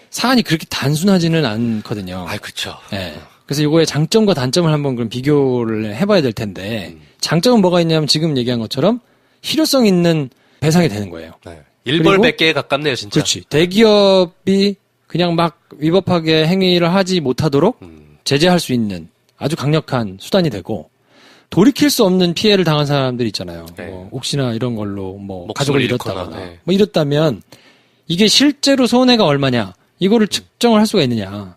[SPEAKER 1] 사안이 그렇게 단순하지는 않거든요.
[SPEAKER 2] 그렇죠.
[SPEAKER 1] 네. 그래서 이거의 장점과 단점을 한번 그럼 비교를 해봐야 될 텐데 장점은 뭐가 있냐면 지금 얘기한 것처럼 실효성 있는 배상이 되는 거예요.
[SPEAKER 2] 네. 일벌 100개에 가깝네요, 진짜.
[SPEAKER 1] 그렇지. 대기업이 그냥 막 위법하게 행위를 하지 못하도록 제재할 수 있는 아주 강력한 수단이 되고 돌이킬 수 없는 피해를 당한 사람들 있잖아요.
[SPEAKER 2] 네.
[SPEAKER 1] 혹시나 이런 걸로
[SPEAKER 2] 목숨을
[SPEAKER 1] 가족을
[SPEAKER 2] 잃거나,
[SPEAKER 1] 잃었다거나
[SPEAKER 2] 네.
[SPEAKER 1] 이렇다면 이게 실제로 손해가 얼마냐 이거를 측정을 할 수가 있느냐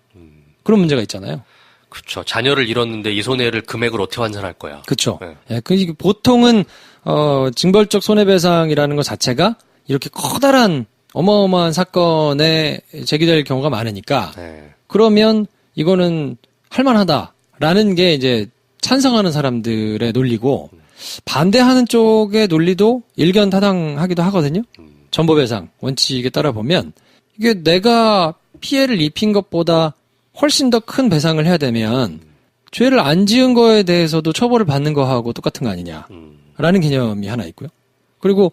[SPEAKER 1] 그런 문제가 있잖아요.
[SPEAKER 2] 그렇죠. 자녀를 잃었는데 이 손해를 금액으로 어떻게 환산할 거야?
[SPEAKER 1] 그렇죠.
[SPEAKER 2] 네.
[SPEAKER 1] 예, 보통은 징벌적 손해배상이라는 것 자체가 이렇게 커다란 어마어마한 사건에 제기될 경우가 많으니까
[SPEAKER 2] 네.
[SPEAKER 1] 그러면 이거는 할만하다라는 게 이제 찬성하는 사람들의 논리고 반대하는 쪽의 논리도 일견타당하기도 하거든요. 전보배상 원칙에 따라 보면 이게 내가 피해를 입힌 것보다 훨씬 더 큰 배상을 해야 되면 죄를 안 지은 거에 대해서도 처벌을 받는 거하고 똑같은 거 아니냐라는 개념이 하나 있고요. 그리고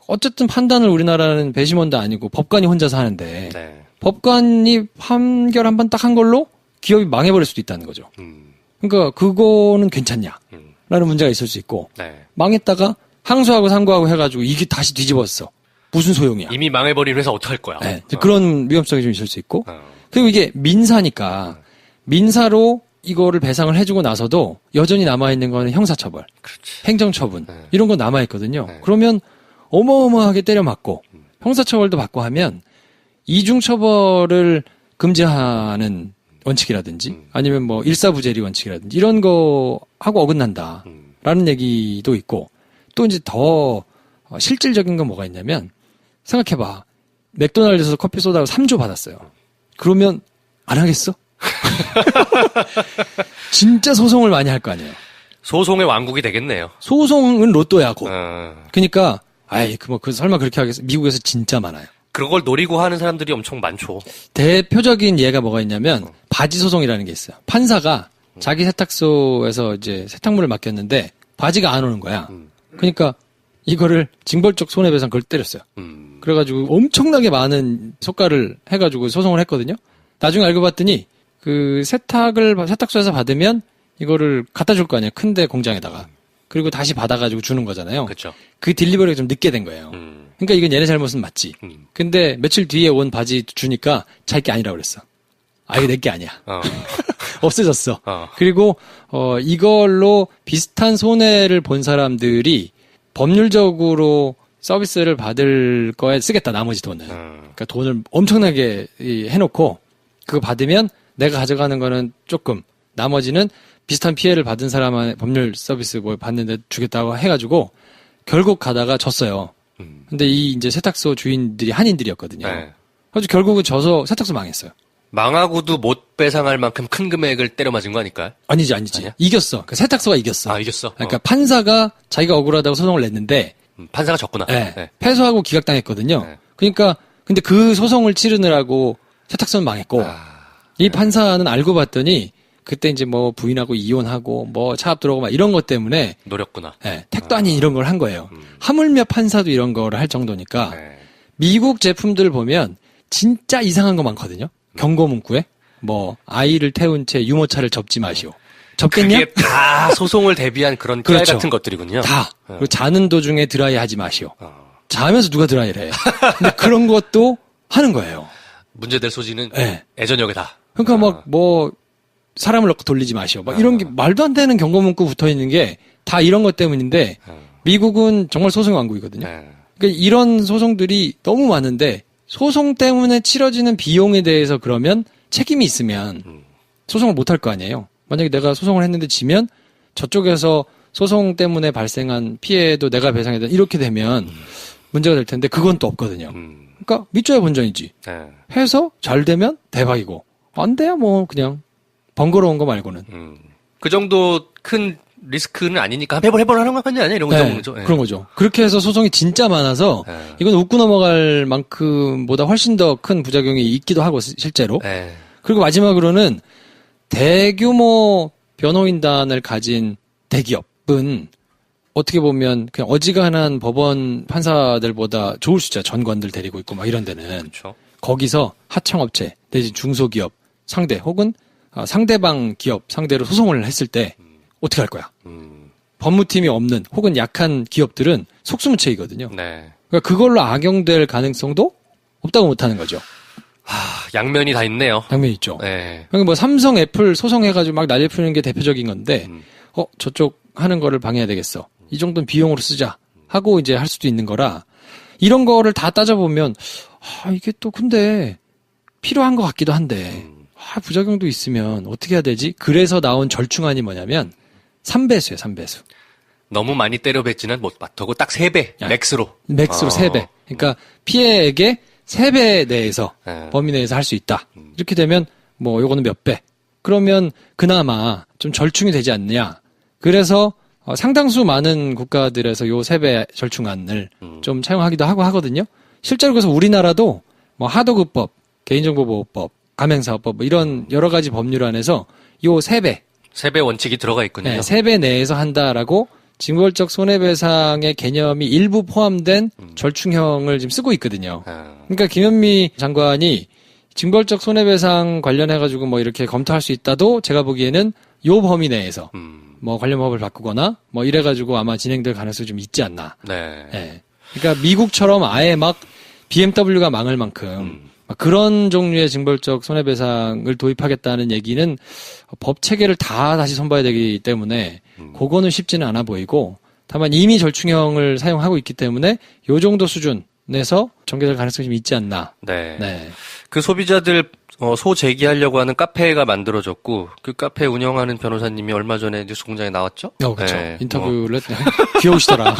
[SPEAKER 1] 어쨌든 판단을 우리나라는 배심원도 아니고 법관이 혼자서 하는데
[SPEAKER 2] 네.
[SPEAKER 1] 법관이 판결 한 번 딱 한 걸로 기업이 망해버릴 수도 있다는 거죠. 그러니까 그거는 괜찮냐라는 문제가 있을 수 있고
[SPEAKER 2] 네.
[SPEAKER 1] 망했다가 항소하고 상고하고 해가지고 이게 다시 뒤집었어. 무슨 소용이야.
[SPEAKER 2] 이미 망해버린 회사 어떡할 거야?
[SPEAKER 1] 네, 그런 위험성이 좀 있을 수 있고 그리고 이게 민사니까 민사로 이거를 배상을 해주고 나서도 여전히 남아있는 거는 형사처벌,
[SPEAKER 2] 그렇지.
[SPEAKER 1] 행정처분 이런 거 남아있거든요.
[SPEAKER 2] 네.
[SPEAKER 1] 그러면 어마어마하게 때려맞고 형사처벌도 받고 하면 이중처벌을 금지하는 원칙이라든지 아니면 뭐 일사부재리 원칙이라든지 이런 거 하고 어긋난다라는 얘기도 있고 또 이제 더 실질적인 건 뭐가 있냐면 생각해봐. 맥도날드에서 커피 쏟아가 3조 받았어요. 그러면 안 하겠어? 진짜 소송을 많이 할 거 아니에요.
[SPEAKER 2] 소송의 왕국이 되겠네요.
[SPEAKER 1] 소송은 로또야, 고.
[SPEAKER 2] 어.
[SPEAKER 1] 그러니까 설마 그렇게 하겠어? 미국에서 진짜 많아요.
[SPEAKER 2] 그걸 노리고 하는 사람들이 엄청 많죠.
[SPEAKER 1] 대표적인 예가 뭐가 있냐면 바지 소송이라는 게 있어요. 판사가 자기 세탁소에서 이제 세탁물을 맡겼는데 바지가 안 오는 거야. 그러니까 이거를 징벌적 손해배상 그걸 때렸어요. 그래가지고 엄청나게 많은 속가를 해가지고 소송을 했거든요. 나중에 알고 봤더니 그 세탁소에서 받으면 이거를 갖다 줄 거 아니에요. 큰데 공장에다가. 그리고 다시 받아가지고 주는 거잖아요.
[SPEAKER 2] 그렇죠.
[SPEAKER 1] 그 딜리버리가 좀 늦게 된 거예요. 그러니까 이건 얘네 잘못은 맞지. 근데 며칠 뒤에 온 바지 주니까 자기 게 아니라고 그랬어. 이거 내 게 아니야. 없어졌어. 그리고 이걸로 비슷한 손해를 본 사람들이 법률적으로 서비스를 받을 거에 쓰겠다, 나머지 돈은. 그러니까 돈을 엄청나게 해놓고 그거 받으면 내가 가져가는 거는 조금, 나머지는 비슷한 피해를 받은 사람의 법률 서비스 뭐 받는데 주겠다고 해가지고 결국 가다가 졌어요. 근데 이 이제 세탁소 주인들이 한인들이었거든요.
[SPEAKER 2] 네.
[SPEAKER 1] 그래서 결국은 져서 세탁소 망했어요.
[SPEAKER 2] 망하고도 못 배상할 만큼 큰 금액을 때려 맞은 거 아닐까요?
[SPEAKER 1] 아니지.
[SPEAKER 2] 아니야?
[SPEAKER 1] 이겼어. 그 세탁소가 이겼어.
[SPEAKER 2] 아, 이겼어?
[SPEAKER 1] 그러니까 판사가 자기가 억울하다고 소송을 냈는데,
[SPEAKER 2] 판사가 졌구나.
[SPEAKER 1] 네,
[SPEAKER 2] 네.
[SPEAKER 1] 패소하고 기각당했거든요.
[SPEAKER 2] 네.
[SPEAKER 1] 그러니까, 근데 그 소송을 치르느라고 세탁소는 망했고, 이 판사는 알고 봤더니, 그때 이제 뭐 부인하고 이혼하고, 뭐 차압 들어오고 막 이런 것 때문에,
[SPEAKER 2] 노렸구나.
[SPEAKER 1] 네, 택도 아닌 이런 걸 한 거예요. 하물며 판사도 이런 거를 할 정도니까,
[SPEAKER 2] 네.
[SPEAKER 1] 미국 제품들 보면 진짜 이상한 거 많거든요. 경고 문구에 뭐 아이를 태운 채 유모차를 접지 마시오. 접겠냐?
[SPEAKER 2] 그게 다 소송을 대비한 그런 깨알
[SPEAKER 1] 그렇죠.
[SPEAKER 2] 같은 것들이군요.
[SPEAKER 1] 다. 그리고 자는 도중에 드라이 하지 마시오.
[SPEAKER 2] 어.
[SPEAKER 1] 자면서 누가 드라이를 해. 근데 그런 것도 하는 거예요.
[SPEAKER 2] 문제될 소지는
[SPEAKER 1] 네.
[SPEAKER 2] 애저녁에다.
[SPEAKER 1] 그러니까 막 뭐 사람을 넣고 돌리지 마시오. 막 이런 게 말도 안 되는 경고 문구 붙어 있는 게 다 이런 것 때문인데 미국은 정말 소송의 왕국이거든요.
[SPEAKER 2] 네.
[SPEAKER 1] 그러니까 이런 소송들이 너무 많은데 소송 때문에 치러지는 비용에 대해서 그러면 책임이 있으면 소송을 못 할 거 아니에요. 만약에 내가 소송을 했는데 지면 저쪽에서 소송 때문에 발생한 피해도 내가 배상해야 돼. 이렇게 되면 문제가 될 텐데 그건 또 없거든요. 그러니까 밑줘야 본전이지.
[SPEAKER 2] 네.
[SPEAKER 1] 해서 잘 되면 대박이고 안 돼야 뭐 그냥 번거로운 거 말고는.
[SPEAKER 2] 그 정도 큰 리스크는 아니니까 해볼 하는 거 아니야? 이런
[SPEAKER 1] 네,
[SPEAKER 2] 거죠. 네.
[SPEAKER 1] 그런 거죠. 그렇게 해서 소송이 진짜 많아서
[SPEAKER 2] 네.
[SPEAKER 1] 이건 웃고 넘어갈 만큼보다 훨씬 더 큰 부작용이 있기도 하고 실제로.
[SPEAKER 2] 네.
[SPEAKER 1] 그리고 마지막으로는 대규모 변호인단을 가진 대기업은 어떻게 보면 그냥 어지간한 법원 판사들보다 좋을 수 있죠. 전관들 데리고 있고 막 이런 데는.
[SPEAKER 2] 그렇죠.
[SPEAKER 1] 거기서 하청업체 내지 중소기업 상대 혹은 상대방 기업 상대로 소송을 했을 때 어떻게 할 거야? 법무팀이 없는 혹은 약한 기업들은 속수무책이거든요.
[SPEAKER 2] 네.
[SPEAKER 1] 그러니까 그걸로 악용될 가능성도 없다고 못하는 거죠.
[SPEAKER 2] 양면이 다 있네요.
[SPEAKER 1] 당면이 있죠.
[SPEAKER 2] 네.
[SPEAKER 1] 그러니까 뭐 삼성, 애플 소송해가지고 막 난리 푸는 게 대표적인 건데, 저쪽 하는 거를 방해해야 되겠어. 이 정도는 비용으로 쓰자 하고 이제 할 수도 있는 거라 이런 거를 다 따져보면 이게 또 근데 필요한 것 같기도 한데 부작용도 있으면 어떻게 해야 되지? 그래서 나온 절충안이 뭐냐면 3배수예요. 3배수.
[SPEAKER 2] 너무 많이 때려뱉지는 못하고 딱 3배 맥스로.
[SPEAKER 1] 맥스로 3배. 그러니까 피해액의 3배 내에서
[SPEAKER 2] 네.
[SPEAKER 1] 범위 내에서 할 수 있다. 이렇게 되면 뭐 요거는 몇 배. 그러면 그나마 좀 절충이 되지 않느냐. 그래서 상당수 많은 국가들에서 요 3배 절충안을 좀 차용하기도 하고 하거든요. 실제로 그래서 우리나라도 뭐 하도급법, 개인정보보호법, 가맹사업법 뭐 이런 여러 가지 법률 안에서 요 3배.
[SPEAKER 2] 3배 원칙이 들어가 있군요.
[SPEAKER 1] 네, 3배 내에서 한다라고 징벌적 손해배상의 개념이 일부 포함된 절충형을 지금 쓰고 있거든요. 그러니까 김현미 장관이 징벌적 손해배상 관련해가지고 뭐 이렇게 검토할 수 있다도 제가 보기에는 요 범위 내에서 뭐 관련 법을 바꾸거나 뭐 이래가지고 아마 진행될 가능성이 좀 있지 않나.
[SPEAKER 2] 네.
[SPEAKER 1] 네. 그러니까 미국처럼 아예 막 BMW가 망할 만큼 막 그런 종류의 징벌적 손해배상을 도입하겠다는 얘기는 법 체계를 다 다시 손봐야 되기 때문에 그거는 쉽지는 않아 보이고 다만 이미 절충형을 사용하고 있기 때문에 요 정도 수준에서 전개될 가능성이 좀 있지 않나.
[SPEAKER 2] 네.
[SPEAKER 1] 네.
[SPEAKER 2] 그 소비자들 소제기하려고 하는 카페가 만들어졌고 그 카페 운영하는 변호사님이 얼마 전에 뉴스공장에 나왔죠?
[SPEAKER 1] 그렇죠.
[SPEAKER 2] 네.
[SPEAKER 1] 인터뷰를 했더니 귀여우시더라.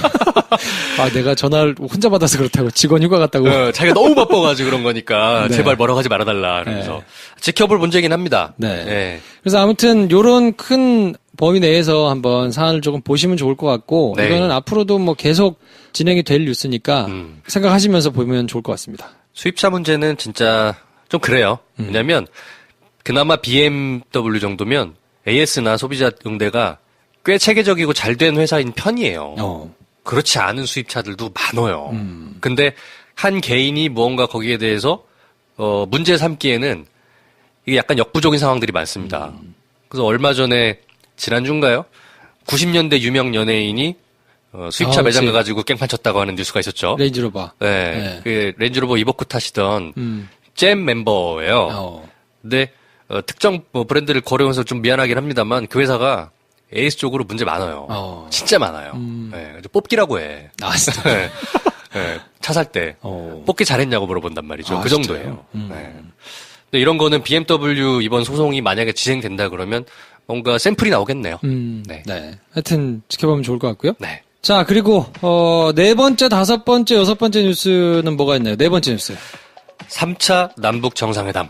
[SPEAKER 1] 내가 전화를 혼자 받아서 그렇다고 직원 휴가 갔다고.
[SPEAKER 2] 자기가 너무 바빠가지고 그런 거니까
[SPEAKER 1] 네.
[SPEAKER 2] 제발 뭐라고 하지 말아달라 그러면서
[SPEAKER 1] 네.
[SPEAKER 2] 지켜볼 문제긴 합니다.
[SPEAKER 1] 네.
[SPEAKER 2] 네.
[SPEAKER 1] 그래서 아무튼 요런 큰 범위 내에서 한번 사안을 조금 보시면 좋을 것 같고
[SPEAKER 2] 네.
[SPEAKER 1] 이거는 앞으로도 뭐 계속 진행이 될 뉴스니까 생각하시면서 보면 좋을 것 같습니다.
[SPEAKER 2] 수입차 문제는 진짜 좀 그래요. 왜냐면 그나마 BMW 정도면 AS나 소비자 응대가 꽤 체계적이고 잘 된 회사인 편이에요. 그렇지 않은 수입차들도 많아요. 근데 한 개인이 무언가 거기에 대해서 문제 삼기에는 이게 약간 역부족인 상황들이 많습니다. 그래서 얼마 전에 지난주인가요? 90년대 유명 연예인이 수입차 매장
[SPEAKER 1] 그치.
[SPEAKER 2] 가가지고 깽판 쳤다고 하는 뉴스가 있었죠.
[SPEAKER 1] 레인지로버.
[SPEAKER 2] 네.
[SPEAKER 1] 네.
[SPEAKER 2] 그 렌즈로버 이버크 타시던 잼 멤버예요. 근데 특정 브랜드를 거래하면서 좀 미안하긴 합니다만 그 회사가 AS 쪽으로 문제 많아요. 진짜 많아요. 네. 뽑기라고 해.
[SPEAKER 1] 진짜.
[SPEAKER 2] 네. 네. 차 살 때 뽑기 잘했냐고 물어본단 말이죠. 그
[SPEAKER 1] 진짜요?
[SPEAKER 2] 정도예요. 네. 근데 이런 거는 BMW 이번 소송이 만약에 진행된다 그러면 뭔가 샘플이 나오겠네요.
[SPEAKER 1] 네. 하여튼 지켜보면 좋을 것 같고요.
[SPEAKER 2] 네.
[SPEAKER 1] 자, 그리고 네 번째, 다섯 번째, 여섯 번째 뉴스는 뭐가 있나요? 네 번째 뉴스.
[SPEAKER 2] 3차 남북 정상회담.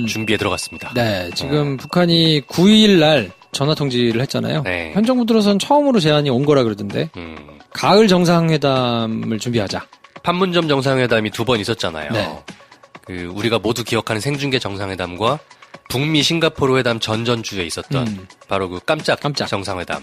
[SPEAKER 2] 준비에 들어갔습니다.
[SPEAKER 1] 네, 지금 북한이 9일 날 전화 통지를 했잖아요.
[SPEAKER 2] 네.
[SPEAKER 1] 현 정부 들어선 처음으로 제안이 온 거라 그러던데 가을 정상회담을 준비하자.
[SPEAKER 2] 판문점 정상회담이 2번 있었잖아요.
[SPEAKER 1] 네.
[SPEAKER 2] 그 우리가 모두 기억하는 생중계 정상회담과 북미 싱가포르 회담 전전주에 있었던 바로 그 깜짝 정상회담.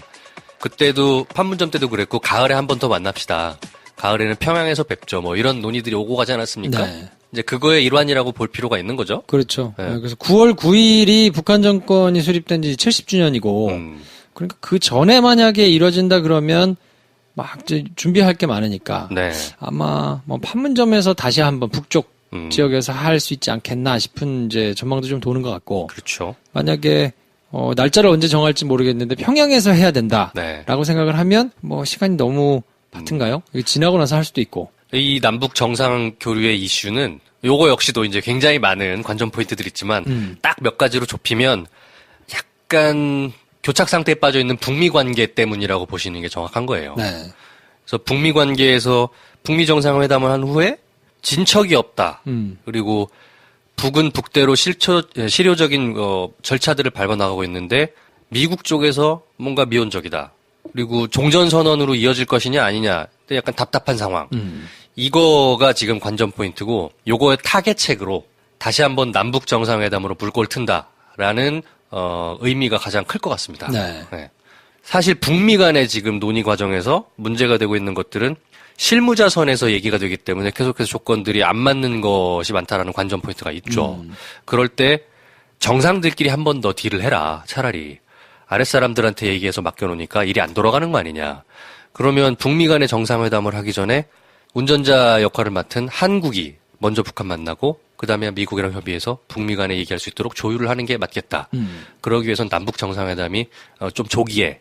[SPEAKER 2] 그때도 판문점 때도 그랬고 가을에 한 번 더 만납시다. 가을에는 평양에서 뵙죠. 뭐 이런 논의들이 오고 가지 않았습니까?
[SPEAKER 1] 네.
[SPEAKER 2] 이제 그거의 일환이라고 볼 필요가 있는 거죠.
[SPEAKER 1] 그렇죠.
[SPEAKER 2] 네.
[SPEAKER 1] 그래서 9월 9일이 북한 정권이 수립된 지 70주년이고 그러니까 그 전에 만약에 이뤄진다 그러면 막 이제 준비할 게 많으니까
[SPEAKER 2] 네.
[SPEAKER 1] 아마 뭐 판문점에서 다시 한번 북쪽 지역에서 할 수 있지 않겠나 싶은 이제 전망도 좀 도는 것 같고.
[SPEAKER 2] 그렇죠.
[SPEAKER 1] 만약에 날짜를 언제 정할지 모르겠는데 평양에서 해야 된다라고
[SPEAKER 2] 네.
[SPEAKER 1] 생각을 하면 뭐 시간이 너무 바쁜가요? 이거 지나고 나서 할 수도 있고.
[SPEAKER 2] 이 남북 정상 교류의 이슈는 요거 역시도 이제 굉장히 많은 관전 포인트들이 있지만 딱 몇 가지로 좁히면 약간 교착 상태에 빠져 있는 북미 관계 때문이라고 보시는 게 정확한 거예요.
[SPEAKER 1] 네.
[SPEAKER 2] 그래서 북미 관계에서 북미 정상회담을 한 후에 진척이 없다. 그리고 북은 북대로 실효적인 절차들을 밟아나가고 있는데 미국 쪽에서 뭔가 미온적이다. 그리고 종전선언으로 이어질 것이냐 아니냐. 약간 답답한 상황. 이거가 지금 관전 포인트고 요거의 타겟책으로 다시 한번 남북 정상회담으로 물꼬를 튼다라는 의미가 가장 클 것 같습니다.
[SPEAKER 1] 네.
[SPEAKER 2] 네. 사실 북미 간의 지금 논의 과정에서 문제가 되고 있는 것들은 실무자 선에서 얘기가 되기 때문에 계속해서 조건들이 안 맞는 것이 많다라는 관전 포인트가 있죠. 그럴 때 정상들끼리 한 번 더 딜을 해라. 차라리 아랫사람들한테 얘기해서 맡겨놓으니까 일이 안 돌아가는 거 아니냐. 그러면 북미 간의 정상회담을 하기 전에 운전자 역할을 맡은 한국이 먼저 북한 만나고 그다음에 미국이랑 협의해서 북미 간에 얘기할 수 있도록 조율을 하는 게 맞겠다. 그러기 위해선 남북 정상회담이 좀 조기에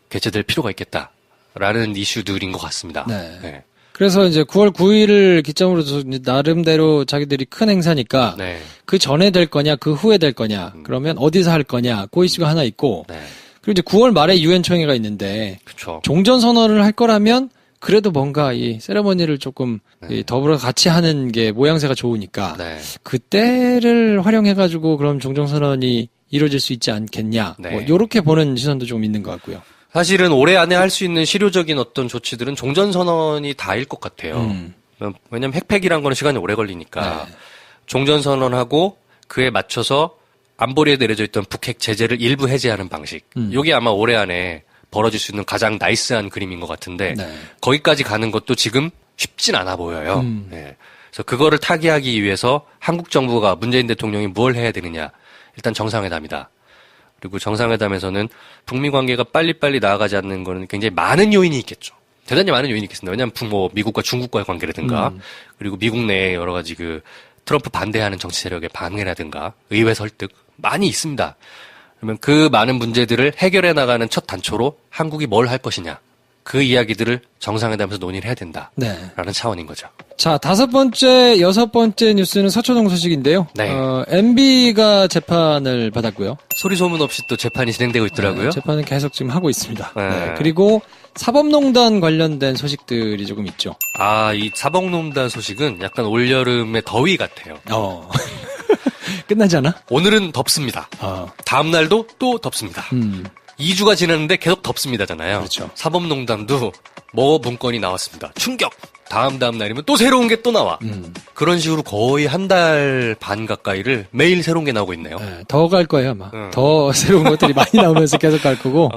[SPEAKER 2] 개최될 필요가 있겠다라는 이슈들인 것 같습니다.
[SPEAKER 1] 네.
[SPEAKER 2] 네.
[SPEAKER 1] 그래서 이제 9월 9일을 기점으로 해서 나름대로 자기들이 큰 행사니까
[SPEAKER 2] 네.
[SPEAKER 1] 그 전에 될 거냐, 그 후에 될 거냐, 그러면 어디서 할 거냐, 그 이슈가 하나 있고,
[SPEAKER 2] 네.
[SPEAKER 1] 그리고 이제 9월 말에 유엔 총회가 있는데,
[SPEAKER 2] 그렇죠.
[SPEAKER 1] 종전 선언을 할 거라면 그래도 뭔가 이 세레머니를 조금 이 더불어 같이 하는 게 모양새가 좋으니까
[SPEAKER 2] 네.
[SPEAKER 1] 그때를 활용해가지고 그럼 종전 선언이 이루어질 수 있지 않겠냐,
[SPEAKER 2] 네.
[SPEAKER 1] 뭐 요렇게 보는 시선도 좀 있는 것 같고요.
[SPEAKER 2] 사실은 올해 안에 할 수 있는 실효적인 어떤 조치들은 종전선언이 다일 것 같아요. 왜냐면 핵폐기란 거는 시간이 오래 걸리니까
[SPEAKER 1] 네.
[SPEAKER 2] 종전선언하고 그에 맞춰서 안보리에 내려져 있던 북핵 제재를 일부 해제하는 방식. 이게 아마 올해 안에 벌어질 수 있는 가장 나이스한 그림인 것 같은데
[SPEAKER 1] 네.
[SPEAKER 2] 거기까지 가는 것도 지금 쉽진 않아 보여요. 네. 그래서 그거를 타개하기 위해서 한국 정부가 문재인 대통령이 뭘 해야 되느냐. 일단 정상회담이다. 그리고 정상회담에서는 북미 관계가 빨리빨리 나아가지 않는 거는 굉장히 많은 요인이 있겠죠. 대단히 많은 요인이 있겠습니다. 왜냐하면 미국과 중국과의 관계라든가 그리고 미국 내에 여러 가지 그 트럼프 반대하는 정치 세력의 반응이라든가 의회 설득 많이 있습니다. 그러면 그 많은 문제들을 해결해 나가는 첫 단초로 한국이 뭘 할 것이냐. 그 이야기들을 정상회담에서 논의를 해야 된다라는
[SPEAKER 1] 네.
[SPEAKER 2] 차원인 거죠.
[SPEAKER 1] 자, 5번째, 6번째 뉴스는 서초동 소식인데요.
[SPEAKER 2] 네.
[SPEAKER 1] MB가 재판을 받았고요.
[SPEAKER 2] 소리 소문 없이 또 재판이 진행되고 있더라고요.
[SPEAKER 1] 네, 재판은 계속 지금 하고 있습니다.
[SPEAKER 2] 네.
[SPEAKER 1] 네, 그리고 사법농단 관련된 소식들이 조금 있죠.
[SPEAKER 2] 아, 이 사법농단 소식은 약간 올여름의 더위 같아요.
[SPEAKER 1] 끝나지 않아?
[SPEAKER 2] 오늘은 덥습니다. 다음 날도 또 덥습니다. 2주가 지났는데 계속 덥습니다잖아요.
[SPEAKER 1] 그렇죠.
[SPEAKER 2] 사법농단도 문건이 나왔습니다. 충격! 다음 날이면 또 새로운 게 또 나와. 그런 식으로 거의 한 달 반 가까이를 매일 새로운 게 나오고 있네요.
[SPEAKER 1] 네, 더 갈 거예요, 아마. 더 새로운 것들이 많이 나오면서 계속 갈 거고.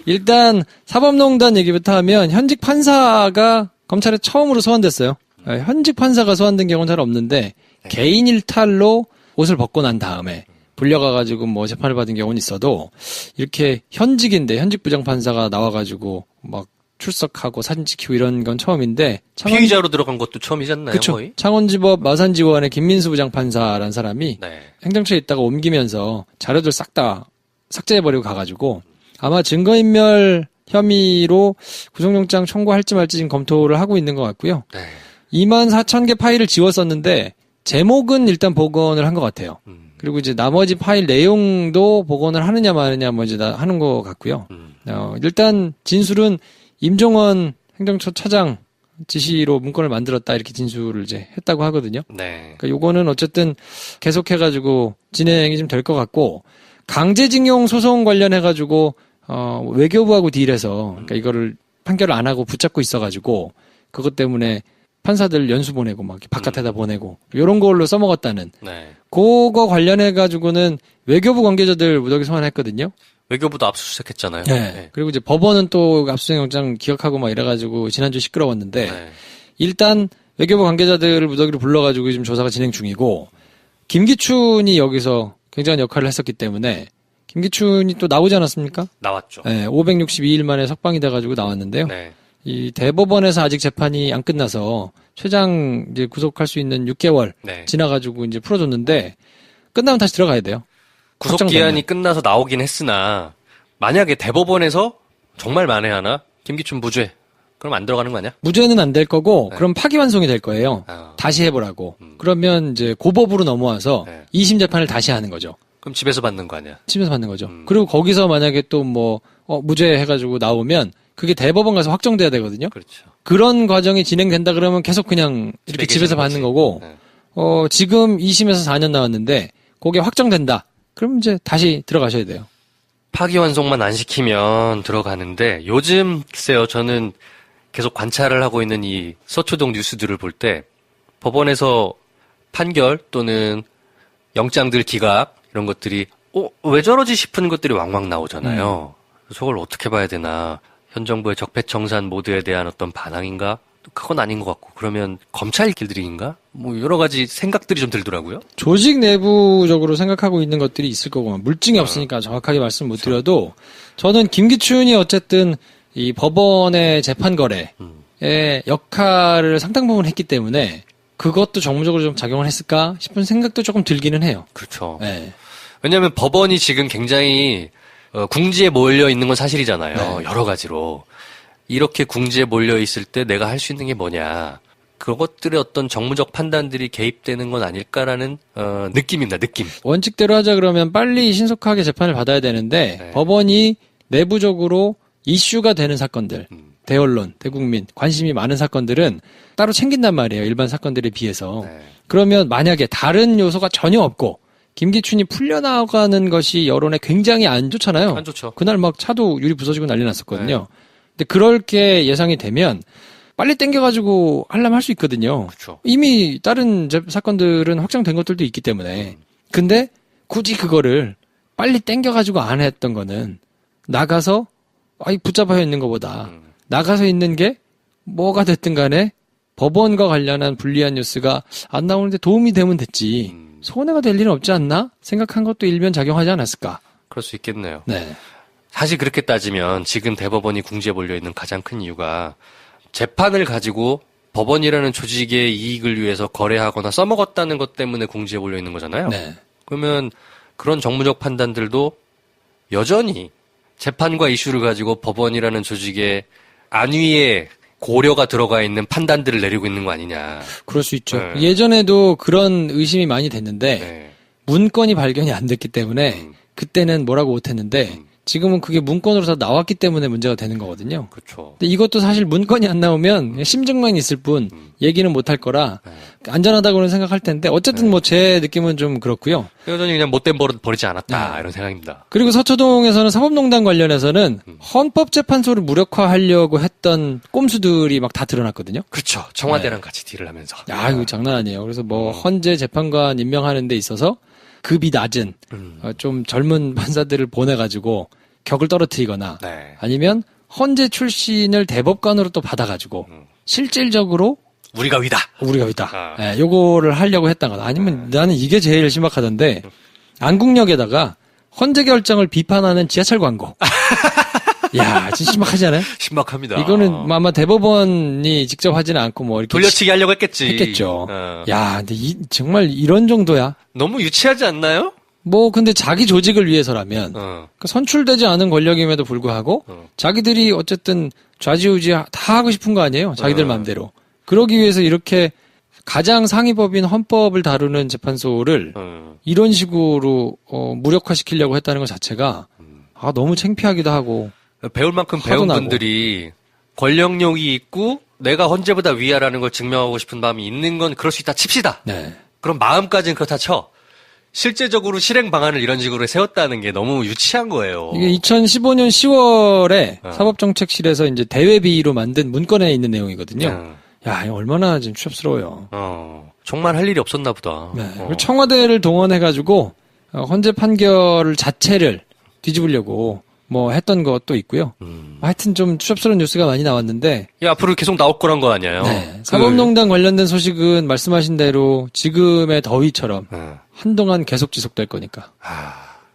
[SPEAKER 1] 일단 사법농단 얘기부터 하면 현직 판사가 검찰에 처음으로 소환됐어요. 현직 판사가 소환된 경우는 잘 없는데 개인 일탈로 옷을 벗고 난 다음에 불려가가지고 뭐 재판을 받은 경우는 있어도 이렇게 현직인데 현직 부장판사가 나와가지고 막 출석하고 사진 찍히고 이런 건 처음인데
[SPEAKER 2] 피의자로 들어간 것도 처음이지 않나요?
[SPEAKER 1] 그쵸.
[SPEAKER 2] 거의?
[SPEAKER 1] 창원지법 마산지원의 김민수 부장판사라는 사람이
[SPEAKER 2] 네.
[SPEAKER 1] 행정처에 있다가 옮기면서 자료들 싹 다 삭제해버리고 가가지고 아마 증거인멸 혐의로 구속영장 청구할지 말지 지금 검토를 하고 있는 것 같고요.
[SPEAKER 2] 네.
[SPEAKER 1] 24,000개 파일을 지웠었는데 제목은 일단 복원을 한 것 같아요. 그리고 이제 나머지 파일 내용도 복원을 하느냐 마느냐 뭐 이제 다 하는 것 같고요. 일단 진술은 임종원 행정처 차장 지시로 문건을 만들었다 이렇게 진술을 이제 했다고 하거든요.
[SPEAKER 2] 네.
[SPEAKER 1] 그러니까 요거는 어쨌든 계속해가지고 진행이 좀 될 것 같고 강제징용 소송 관련해가지고 외교부하고 딜해서 그러니까 이거를 판결을 안 하고 붙잡고 있어가지고 그것 때문에 판사들 연수 보내고 막 바깥에다 보내고 이런 걸로 써먹었다는
[SPEAKER 2] 네.
[SPEAKER 1] 그거 관련해가지고는 외교부 관계자들 무더기 소환했거든요.
[SPEAKER 2] 외교부도 압수수색했잖아요.
[SPEAKER 1] 네. 그리고 이제 법원은 또 압수수색영장 기각하고 막 이래가지고 지난주 시끄러웠는데
[SPEAKER 2] 네.
[SPEAKER 1] 일단 외교부 관계자들을 무더기로 불러가지고 지금 조사가 진행 중이고 김기춘이 여기서 굉장한 역할을 했었기 때문에 김기춘이 또 나오지 않았습니까?
[SPEAKER 2] 나왔죠.
[SPEAKER 1] 네, 562일 만에 석방이 돼가지고 나왔는데요.
[SPEAKER 2] 네.
[SPEAKER 1] 이 대법원에서 아직 재판이 안 끝나서 최장 이제 구속할 수 있는 6개월
[SPEAKER 2] 네.
[SPEAKER 1] 지나가지고 이제 풀어줬는데 끝나면 다시 들어가야 돼요.
[SPEAKER 2] 구속 기한이 끝나서 나오긴 했으나 만약에 대법원에서 정말 만회하나 김기춘 무죄 그럼 안 들어가는 거 아니야?
[SPEAKER 1] 무죄는 안 될 거고
[SPEAKER 2] 네.
[SPEAKER 1] 그럼 파기환송이 될 거예요.
[SPEAKER 2] 아.
[SPEAKER 1] 다시 해보라고. 그러면 이제 고법으로 넘어와서
[SPEAKER 2] 네.
[SPEAKER 1] 2심 재판을 다시 하는 거죠.
[SPEAKER 2] 그럼 집에서 받는 거 아니야?
[SPEAKER 1] 집에서 받는 거죠. 그리고 거기서 만약에 또 뭐 무죄 해가지고 나오면 그게 대법원 가서 확정돼야 되거든요.
[SPEAKER 2] 그렇죠.
[SPEAKER 1] 그런 과정이 진행된다 그러면 계속 그냥 이렇게 집에서 받는 거고
[SPEAKER 2] 네.
[SPEAKER 1] 지금 2심에서 4년 나왔는데 그게 확정된다. 그럼 이제 다시 들어가셔야 돼요.
[SPEAKER 2] 파기환송만 안 시키면 들어가는데 요즘 글쎄요 저는 계속 관찰을 하고 있는 이 서초동 뉴스들을 볼 때 법원에서 판결 또는 영장들 기각 이런 것들이 왜 저러지 싶은 것들이 왕왕 나오잖아요. 저걸 어떻게 봐야 되나. 현 정부의 적폐청산 모드에 대한 어떤 반항인가? 그건 아닌 것 같고 그러면 검찰 길들이기인가? 뭐 여러 가지 생각들이 좀 들더라고요.
[SPEAKER 1] 조직 내부적으로 생각하고 있는 것들이 있을 거고 물증이 없으니까 정확하게 말씀 못 드려도 저는 김기춘이 어쨌든 이 법원의 재판 거래의 역할을 상당 부분 했기 때문에 그것도 정무적으로 좀 작용을 했을까 싶은 생각도 조금 들기는 해요.
[SPEAKER 2] 그렇죠.
[SPEAKER 1] 네.
[SPEAKER 2] 왜냐하면 법원이 지금 굉장히 궁지에 몰려 있는 건 사실이잖아요.
[SPEAKER 1] 네.
[SPEAKER 2] 여러 가지로. 이렇게 궁지에 몰려 있을 때 내가 할 수 있는 게 뭐냐. 그것들의 어떤 정무적 판단들이 개입되는 건 아닐까라는 느낌입니다. 느낌.
[SPEAKER 1] 원칙대로 하자 그러면 빨리 신속하게 재판을 받아야 되는데
[SPEAKER 2] 네.
[SPEAKER 1] 법원이 내부적으로 이슈가 되는 사건들 대언론, 대국민 관심이 많은 사건들은 따로 챙긴단 말이에요. 일반 사건들에 비해서.
[SPEAKER 2] 네.
[SPEAKER 1] 그러면 만약에 다른 요소가 전혀 없고 김기춘이 풀려나가는 것이 여론에 굉장히 안 좋잖아요.
[SPEAKER 2] 안 좋죠.
[SPEAKER 1] 그날 막 차도 유리 부서지고 난리 났었거든요. 근데 그렇게 예상이 되면 빨리 땡겨가지고 하려면 할 수 있거든요.
[SPEAKER 2] 그렇죠.
[SPEAKER 1] 이미 다른 사건들은 확정된 것들도 있기 때문에. 근데 굳이 그거를 빨리 땡겨가지고 안 했던 거는 나가서 붙잡아 있는 것보다 나가서 있는 게 뭐가 됐든 간에 법원과 관련한 불리한 뉴스가 안 나오는데 도움이 되면 됐지. 손해가 될 일은 없지 않나? 생각한 것도 일면 작용하지 않았을까?
[SPEAKER 2] 그럴 수 있겠네요.
[SPEAKER 1] 네.
[SPEAKER 2] 사실 그렇게 따지면 지금 대법원이 궁지에 몰려 있는 가장 큰 이유가 재판을 가지고 법원이라는 조직의 이익을 위해서 거래하거나 써먹었다는 것 때문에 궁지에 몰려 있는 거잖아요.
[SPEAKER 1] 네.
[SPEAKER 2] 그러면 그런 정무적 판단들도 여전히 재판과 이슈를 가지고 법원이라는 조직의 안위에 고려가 들어가 있는 판단들을 내리고 있는 거 아니냐.
[SPEAKER 1] 그럴 수 있죠.
[SPEAKER 2] 네.
[SPEAKER 1] 예전에도 그런 의심이 많이 됐는데
[SPEAKER 2] 네.
[SPEAKER 1] 문건이 발견이 안 됐기 때문에 그때는 뭐라고 못했는데 지금은 그게 문건으로 다 나왔기 때문에 문제가 되는 거거든요.
[SPEAKER 2] 그렇죠.
[SPEAKER 1] 근데 이것도 사실 문건이 안 나오면 그냥 심증만 있을 뿐 얘기는 못 할 거라 안전하다고는 생각할 텐데 어쨌든 뭐 제 느낌은 좀 그렇고요.
[SPEAKER 2] 여전히 그냥 못된 버릇 버리지 않았다 이런 생각입니다.
[SPEAKER 1] 그리고 서초동에서는 사법농단 관련해서는 헌법재판소를 무력화하려고 했던 꼼수들이 막 다 드러났거든요.
[SPEAKER 2] 그렇죠. 청와대랑 같이 딜을 하면서.
[SPEAKER 1] 야, 이거 장난 아니에요. 그래서 뭐 헌재 재판관 임명하는 데 있어서 급이 낮은 좀 젊은 판사들을 보내가지고 격을 떨어뜨리거나
[SPEAKER 2] 네.
[SPEAKER 1] 아니면 헌재 출신을 대법관으로 또 받아가지고 실질적으로
[SPEAKER 2] 우리가 위다.
[SPEAKER 1] 우리가 있다. 예, 요거를 하려고 했다거나 아니면 나는 이게 제일 심각하던데 안국역에다가 헌재 결정을 비판하는 지하철 광고. 야, 진짜 심각하지 않아요?
[SPEAKER 2] 신박합니다.
[SPEAKER 1] 이거는 아마 대법원이 직접 하지는 않고 뭐 이렇게
[SPEAKER 2] 돌려치기 하려고 했겠지.
[SPEAKER 1] 했겠죠. 야, 근데 정말 이런 정도야?
[SPEAKER 2] 너무 유치하지 않나요?
[SPEAKER 1] 뭐 근데 자기 조직을 위해서라면 그 선출되지 않은 권력임에도 불구하고 자기들이 어쨌든 좌지우지 다 하고 싶은 거 아니에요? 자기들 마음대로. 그러기 위해서 이렇게 가장 상위법인 헌법을 다루는 재판소를 이런 식으로 무력화시키려고 했다는 것 자체가 너무 창피하기도 하고
[SPEAKER 2] 배울 만큼
[SPEAKER 1] 화도
[SPEAKER 2] 배운
[SPEAKER 1] 나고.
[SPEAKER 2] 분들이 권력욕이 있고 내가 헌재보다 위야라는 걸 증명하고 싶은 마음이 있는 건 그럴 수 있다 칩시다.
[SPEAKER 1] 네.
[SPEAKER 2] 그럼 마음까지는 그렇다 쳐. 실제적으로 실행 방안을 이런 식으로 세웠다는 게 너무 유치한 거예요.
[SPEAKER 1] 이게 2015년 10월에
[SPEAKER 2] 어.
[SPEAKER 1] 사법정책실에서 이제 대외비의로 만든 문건에 있는 내용이거든요. 야, 이거 얼마나 지금 추잡스러워요.
[SPEAKER 2] 정말 할 일이 없었나 보다.
[SPEAKER 1] 네. 그리고 청와대를 동원해가지고 헌재 판결 자체를 뒤집으려고 뭐 했던 것도 있고요. 하여튼 좀 추잡스러운 뉴스가 많이 나왔는데.
[SPEAKER 2] 야, 앞으로 계속 나올 거란 거 아니에요?
[SPEAKER 1] 네. 사법농단 관련된 소식은 말씀하신 대로 지금의 더위처럼 한동안 계속 지속될 거니까.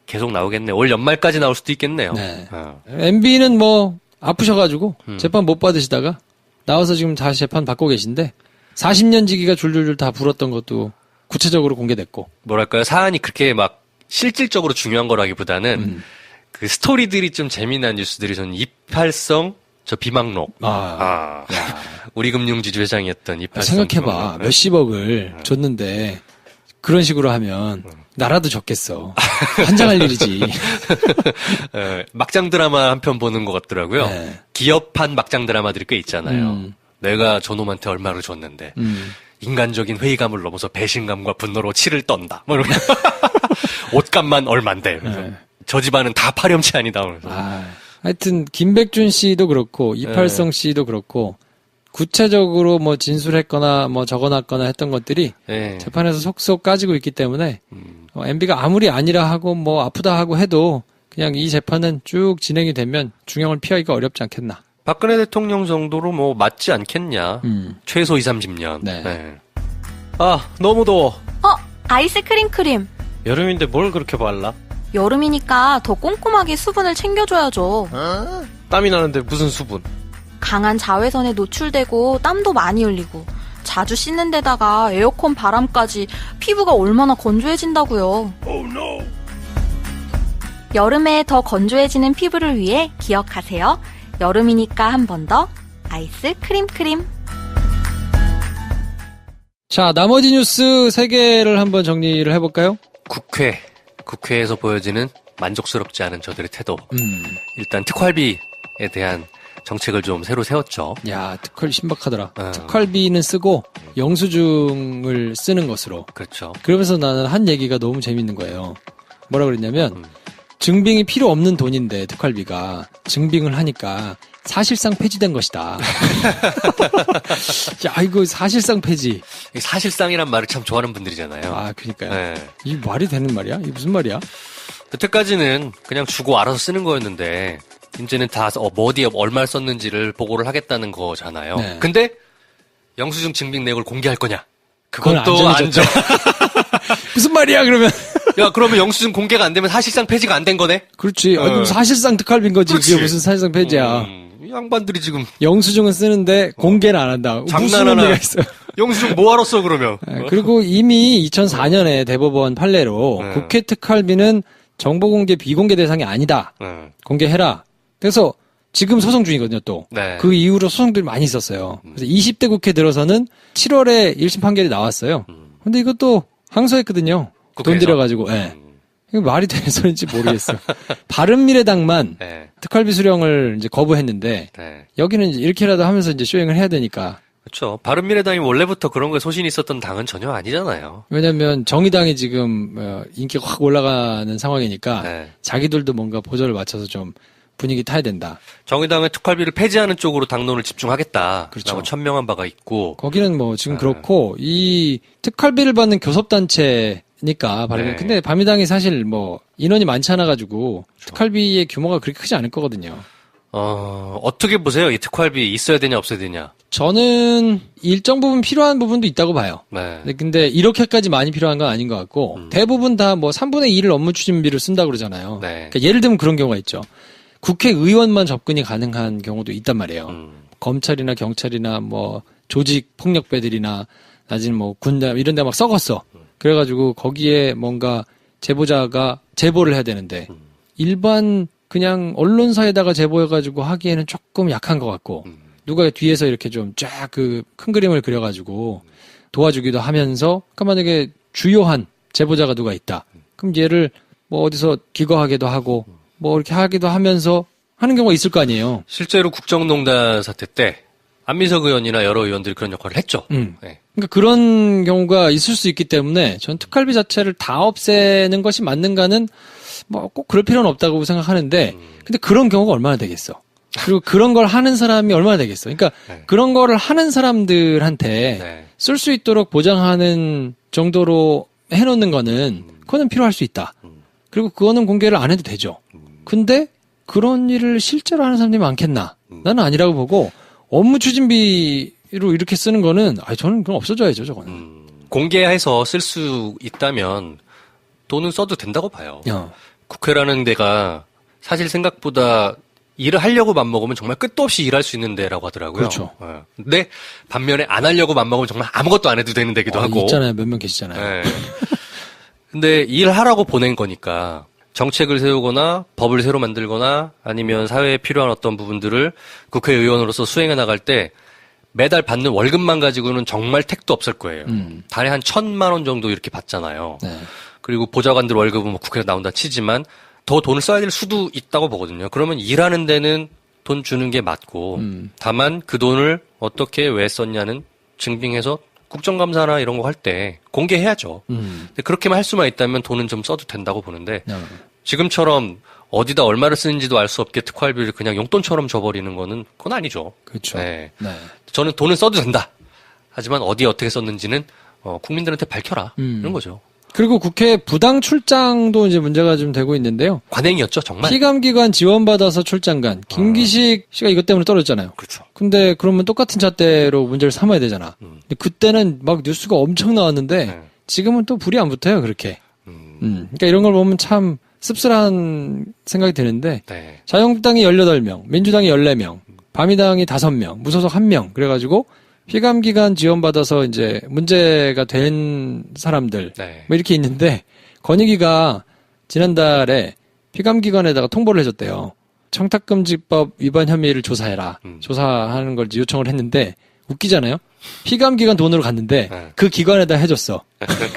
[SPEAKER 2] 계속 나오겠네. 올 연말까지 나올 수도 있겠네요.
[SPEAKER 1] 네. MB는 뭐 아프셔가지고 재판 못 받으시다가 나와서 지금 다시 재판 받고 계신데 40년 지기가 줄줄줄 다 불었던 것도 구체적으로 공개됐고.
[SPEAKER 2] 뭐랄까요? 사안이 그렇게 막 실질적으로 중요한 거라기보다는 그 스토리들이 좀 재미난 뉴스들이 저는 이팔성 저 비망록. 우리금융지주 회장이었던 이팔성.
[SPEAKER 1] 생각해봐. 몇십억을 줬는데 그런 식으로 하면 나라도 졌겠어. 환장할 일이지.
[SPEAKER 2] 막장 드라마 한 편 보는 것 같더라고요.
[SPEAKER 1] 네.
[SPEAKER 2] 기업한 막장 드라마들이 꽤 있잖아요. 내가 저놈한테 얼마를 줬는데 인간적인 회의감을 넘어서 배신감과 분노로 치를 떤다. 뭐 이런 옷값만 얼만데. 저 집안은 다 파렴치 아니다.
[SPEAKER 1] 하여튼 김백준 씨도 그렇고 이팔성 씨도 그렇고 구체적으로 뭐 진술했거나 뭐 적어놨거나 했던 것들이 재판에서 속속 까지고 있기 때문에 MB가 아무리 아니라 하고 뭐 아프다 하고 해도 그냥 이 재판은 쭉 진행이 되면 중형을 피하기가 어렵지 않겠나.
[SPEAKER 2] 박근혜 대통령 정도로 뭐 맞지 않겠냐. 최소 20-30년.
[SPEAKER 1] 네.
[SPEAKER 3] 너무 더워.
[SPEAKER 4] 아이스크림 크림.
[SPEAKER 3] 여름인데 뭘 그렇게 발라?
[SPEAKER 4] 여름이니까 더 꼼꼼하게 수분을 챙겨줘야죠.
[SPEAKER 3] 땀이 나는데 무슨 수분?
[SPEAKER 4] 강한 자외선에 노출되고 땀도 많이 흘리고 자주 씻는 데다가 에어컨 바람까지 피부가 얼마나 건조해진다고요. 여름에 더 건조해지는 피부를 위해 기억하세요. 여름이니까 한 번 더 아이스크림 크림.
[SPEAKER 1] 자, 나머지 뉴스 3개를 한번 정리를 해볼까요?
[SPEAKER 2] 국회에서 보여지는 만족스럽지 않은 저들의 태도. 일단 특활비에 대한 정책을 좀 새로 세웠죠.
[SPEAKER 1] 야, 특활비 신박하더라. 특활비는 쓰고 영수증을 쓰는 것으로.
[SPEAKER 2] 그렇죠.
[SPEAKER 1] 그러면서 나는 한 얘기가 너무 재밌는 거예요. 뭐라 그랬냐면 증빙이 필요 없는 돈인데 특활비가 증빙을 하니까 사실상 폐지된 것이다. 야, 이거 사실상 폐지.
[SPEAKER 2] 사실상이란 말을 참 좋아하는 분들이잖아요.
[SPEAKER 1] 그러니까요.
[SPEAKER 2] 네.
[SPEAKER 1] 이 말이 되는 말이야? 이게 무슨 말이야?
[SPEAKER 2] 여태까지는 그냥 주고 알아서 쓰는 거였는데 이제는 다 어디에 얼마를 썼는지를 보고를 하겠다는 거잖아요.
[SPEAKER 1] 네.
[SPEAKER 2] 근데 영수증 증빙 내역을 공개할 거냐?
[SPEAKER 1] 그건
[SPEAKER 2] 그것도 안 정.
[SPEAKER 1] 무슨 말이야, 그러면?
[SPEAKER 2] 야, 그러면 영수증 공개가 안 되면 사실상 폐지가 안 된 거네?
[SPEAKER 1] 그렇지. 그럼 사실상 특활비인 거지.
[SPEAKER 2] 그렇지.
[SPEAKER 1] 그게 무슨 사실상 폐지야.
[SPEAKER 2] 이 양반들이 지금
[SPEAKER 1] 영수증은 쓰는데 공개는 안 한다. 무슨 의미가 있어요?
[SPEAKER 2] 영수증 뭐하러 써 그러면?
[SPEAKER 1] 그리고 이미 2004년에 대법원 판례로 국회 특활비는 정보 공개 비공개 대상이 아니다. 공개해라. 그래서 지금 소송 중이거든요, 또.
[SPEAKER 2] 네.
[SPEAKER 1] 그 이후로 소송들이 많이 있었어요. 그래서 20대 국회 들어서는 7월에 1심 판결이 나왔어요. 근데 이것도 항소했거든요. 돈
[SPEAKER 2] 국회에서?
[SPEAKER 1] 들여가지고. 예. 이거 말이 되는 소리인지 모르겠어요. 바른미래당만 특활비 수령을 이제 거부했는데 여기는 이제 이렇게라도 하면서 이제 쇼잉을 해야 되니까.
[SPEAKER 2] 그렇죠. 바른미래당이 원래부터 그런 거에 소신이 있었던 당은 전혀 아니잖아요.
[SPEAKER 1] 왜냐면 정의당이 지금 인기가 확 올라가는 상황이니까 자기들도 뭔가 보조를 맞춰서 좀 분위기 타야 된다.
[SPEAKER 2] 정의당은 특활비를 폐지하는 쪽으로 당론을 집중하겠다.
[SPEAKER 1] 그렇죠.
[SPEAKER 2] 라고 천명한 바가 있고.
[SPEAKER 1] 거기는 뭐 지금 그렇고 이 특활비를 받는 교섭단체니까 근데 바미당이 사실 뭐 인원이 많지 않아 가지고 특활비의 규모가 그렇게 크지 않을 거거든요.
[SPEAKER 2] 어떻게 보세요? 이 특활비 있어야 되냐 없어야 되냐?
[SPEAKER 1] 저는 일정 부분 필요한 부분도 있다고 봐요. 근데 이렇게까지 많이 필요한 건 아닌 것 같고 대부분 다 뭐 3분의 1을 업무 추진비를 쓴다고 그러잖아요. 그러니까 예를 들면 그런 경우가 있죠. 국회의원만 접근이 가능한 경우도 있단 말이에요. 검찰이나 경찰이나 뭐 조직 폭력배들이나 나중에 뭐 군대 이런 데 막 썩었어. 그래가지고 거기에 뭔가 제보자가 제보를 해야 되는데 일반 그냥 언론사에다가 제보해가지고 하기에는 조금 약한 것 같고 누가 뒤에서 이렇게 좀 쫙 그 큰 그림을 그려가지고 도와주기도 하면서 그러니까 만약에 주요한 제보자가 누가 있다. 그럼 얘를 뭐 어디서 기거하기도 하고 뭐 이렇게 하기도 하면서 하는 경우가 있을 거 아니에요.
[SPEAKER 2] 실제로 국정농단 사태 때 안민석 의원이나 여러 의원들이 그런 역할을 했죠. 네.
[SPEAKER 1] 그러니까 그런 경우가 있을 수 있기 때문에 전 특활비 자체를 다 없애는 것이 맞는가는 뭐 꼭 그럴 필요는 없다고 생각하는데 근데 그런 경우가 얼마나 되겠어. 그리고 그런 걸 하는 사람이 얼마나 되겠어. 그러니까
[SPEAKER 2] 네.
[SPEAKER 1] 그런 거를 하는 사람들한테
[SPEAKER 2] 네.
[SPEAKER 1] 쓸 수 있도록 보장하는 정도로 해놓는 거는 그거는 필요할 수 있다. 그리고 그거는 공개를 안 해도 되죠. 근데 그런 일을 실제로 하는 사람들이 많겠나? 나는 아니라고 보고 업무 추진비로 이렇게 쓰는 거는 저는 그럼 없어져야죠. 저거는.
[SPEAKER 2] 공개해서 쓸 수 있다면 돈은 써도 된다고 봐요.
[SPEAKER 1] 어.
[SPEAKER 2] 국회라는 데가 사실 생각보다 일을 하려고 맘먹으면 정말 끝도 없이 일할 수 있는 데라고 하더라고요.
[SPEAKER 1] 그렇죠.
[SPEAKER 2] 근데 반면에 안 하려고 맘먹으면 정말 아무것도 안 해도 되는 데기도 하고.
[SPEAKER 1] 있잖아요. 몇 명 계시잖아요.
[SPEAKER 2] 네. 근데 일하라고 보낸 거니까 정책을 세우거나 법을 새로 만들거나 아니면 사회에 필요한 어떤 부분들을 국회의원으로서 수행해 나갈 때 매달 받는 월급만 가지고는 정말 택도 없을 거예요. 달에 한 1,000만 원 정도 이렇게 받잖아요.
[SPEAKER 1] 네.
[SPEAKER 2] 그리고 보좌관들 월급은 뭐 국회에 나온다 치지만 더 돈을 써야 될 수도 있다고 보거든요. 그러면 일하는 데는 돈 주는 게 맞고 다만 그 돈을 어떻게 왜 썼냐는 증빙해서 국정감사나 이런 거 할 때 공개해야죠. 근데 그렇게만 할 수만 있다면 돈은 좀 써도 된다고 보는데 지금처럼 어디다 얼마를 쓰는지도 알 수 없게 특활비를 그냥 용돈처럼 줘버리는 거는 그건 아니죠.
[SPEAKER 1] 그렇죠.
[SPEAKER 2] 네.
[SPEAKER 1] 네.
[SPEAKER 2] 저는 돈은 써도 된다. 하지만 어디에 어떻게 썼는지는 국민들한테 밝혀라. 이런 거죠.
[SPEAKER 1] 그리고 국회 부당 출장도 이제 문제가 좀 되고 있는데요.
[SPEAKER 2] 관행이었죠, 정말.
[SPEAKER 1] 피감기관 지원받아서 출장 간 김기식 씨가 이것 때문에 떨어졌잖아요.
[SPEAKER 2] 그렇죠.
[SPEAKER 1] 근데 그러면 똑같은 잣대로 문제를 삼아야 되잖아. 근데 그때는 막 뉴스가 엄청 나왔는데
[SPEAKER 2] 네.
[SPEAKER 1] 지금은 또 불이 안 붙어요, 그렇게. 그러니까 이런 걸 보면 참 씁쓸한 생각이 드는데
[SPEAKER 2] 네.
[SPEAKER 1] 자유한국당이 18명, 민주당이 14명, 바미당이 5명, 무소속 1명 그래가지고 피감기관 지원받아서 이제 문제가 된 사람들
[SPEAKER 2] 네.
[SPEAKER 1] 뭐 이렇게 있는데 권익위가 지난달에 피감기관에다가 통보를 해줬대요. 청탁금지법 위반 혐의를 조사해라. 조사하는 걸 이제 요청을 했는데 웃기잖아요. 피감기관 돈으로 갔는데
[SPEAKER 2] 네.
[SPEAKER 1] 그 기관에다 해줬어.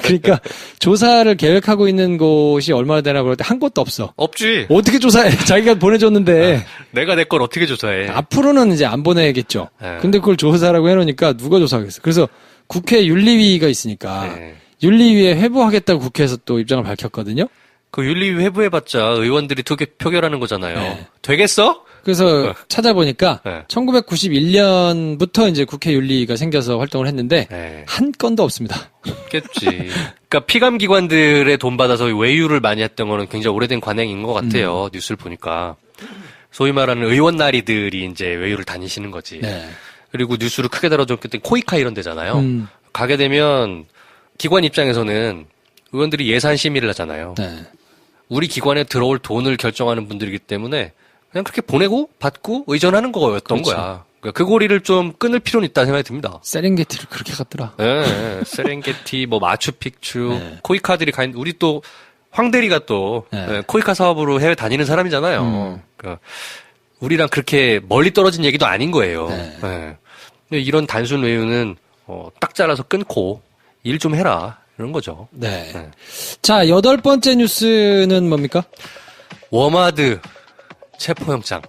[SPEAKER 1] 그러니까 조사를 계획하고 있는 곳이 얼마나 되나 그럴 때 한 곳도 없어.
[SPEAKER 2] 없지.
[SPEAKER 1] 어떻게 조사해? 자기가 보내줬는데
[SPEAKER 2] 내가 내 걸 어떻게 조사해.
[SPEAKER 1] 앞으로는 이제 안 보내겠죠.
[SPEAKER 2] 네.
[SPEAKER 1] 근데 그걸 조사라고 해놓으니까 누가 조사하겠어. 그래서 국회 윤리위가 있으니까
[SPEAKER 2] 네.
[SPEAKER 1] 윤리위에 회부하겠다고 국회에서 또 입장을 밝혔거든요.
[SPEAKER 2] 그 윤리위 회부해봤자 의원들이 표결하는 거잖아요.
[SPEAKER 1] 네.
[SPEAKER 2] 되겠어?
[SPEAKER 1] 그래서 찾아보니까
[SPEAKER 2] 네.
[SPEAKER 1] 1991년부터 이제 국회 윤리위가 생겨서 활동을 했는데
[SPEAKER 2] 네.
[SPEAKER 1] 한 건도 없습니다.
[SPEAKER 2] 없겠지. 그러니까 피감기관들의 돈 받아서 외유를 많이 했던 거는 굉장히 오래된 관행인 것 같아요. 뉴스를 보니까. 소위 말하는 의원 나리들이 이제 외유를 다니시는 거지.
[SPEAKER 1] 네.
[SPEAKER 2] 그리고 뉴스를 크게 다뤄줬기 때문에 코이카 이런 데잖아요. 가게 되면 기관 입장에서는 의원들이 예산 심의를 하잖아요.
[SPEAKER 1] 네.
[SPEAKER 2] 우리 기관에 들어올 돈을 결정하는 분들이기 때문에 그냥 그렇게 보내고 받고 의전하는 거였던
[SPEAKER 1] 그렇죠.
[SPEAKER 2] 거야. 그러니까 그 고리를 좀 끊을 필요는 있다는 생각이 듭니다.
[SPEAKER 1] 세렝게티를 그렇게 갔더라.
[SPEAKER 2] 네, 세렝게티, 뭐 마추픽추,
[SPEAKER 1] 네.
[SPEAKER 2] 코이카들이 우리 또 황대리가 또
[SPEAKER 1] 네.
[SPEAKER 2] 코이카 사업으로 해외 다니는 사람이잖아요. 그러니까 우리랑 그렇게 멀리 떨어진 얘기도 아닌 거예요.
[SPEAKER 1] 네.
[SPEAKER 2] 네. 근데 이런 단순 외유는 딱 잘라서 끊고 일 좀 해라 이런 거죠.
[SPEAKER 1] 네.
[SPEAKER 2] 네.
[SPEAKER 1] 자, 8번째 뉴스는 뭡니까?
[SPEAKER 2] 워마드 체포영장.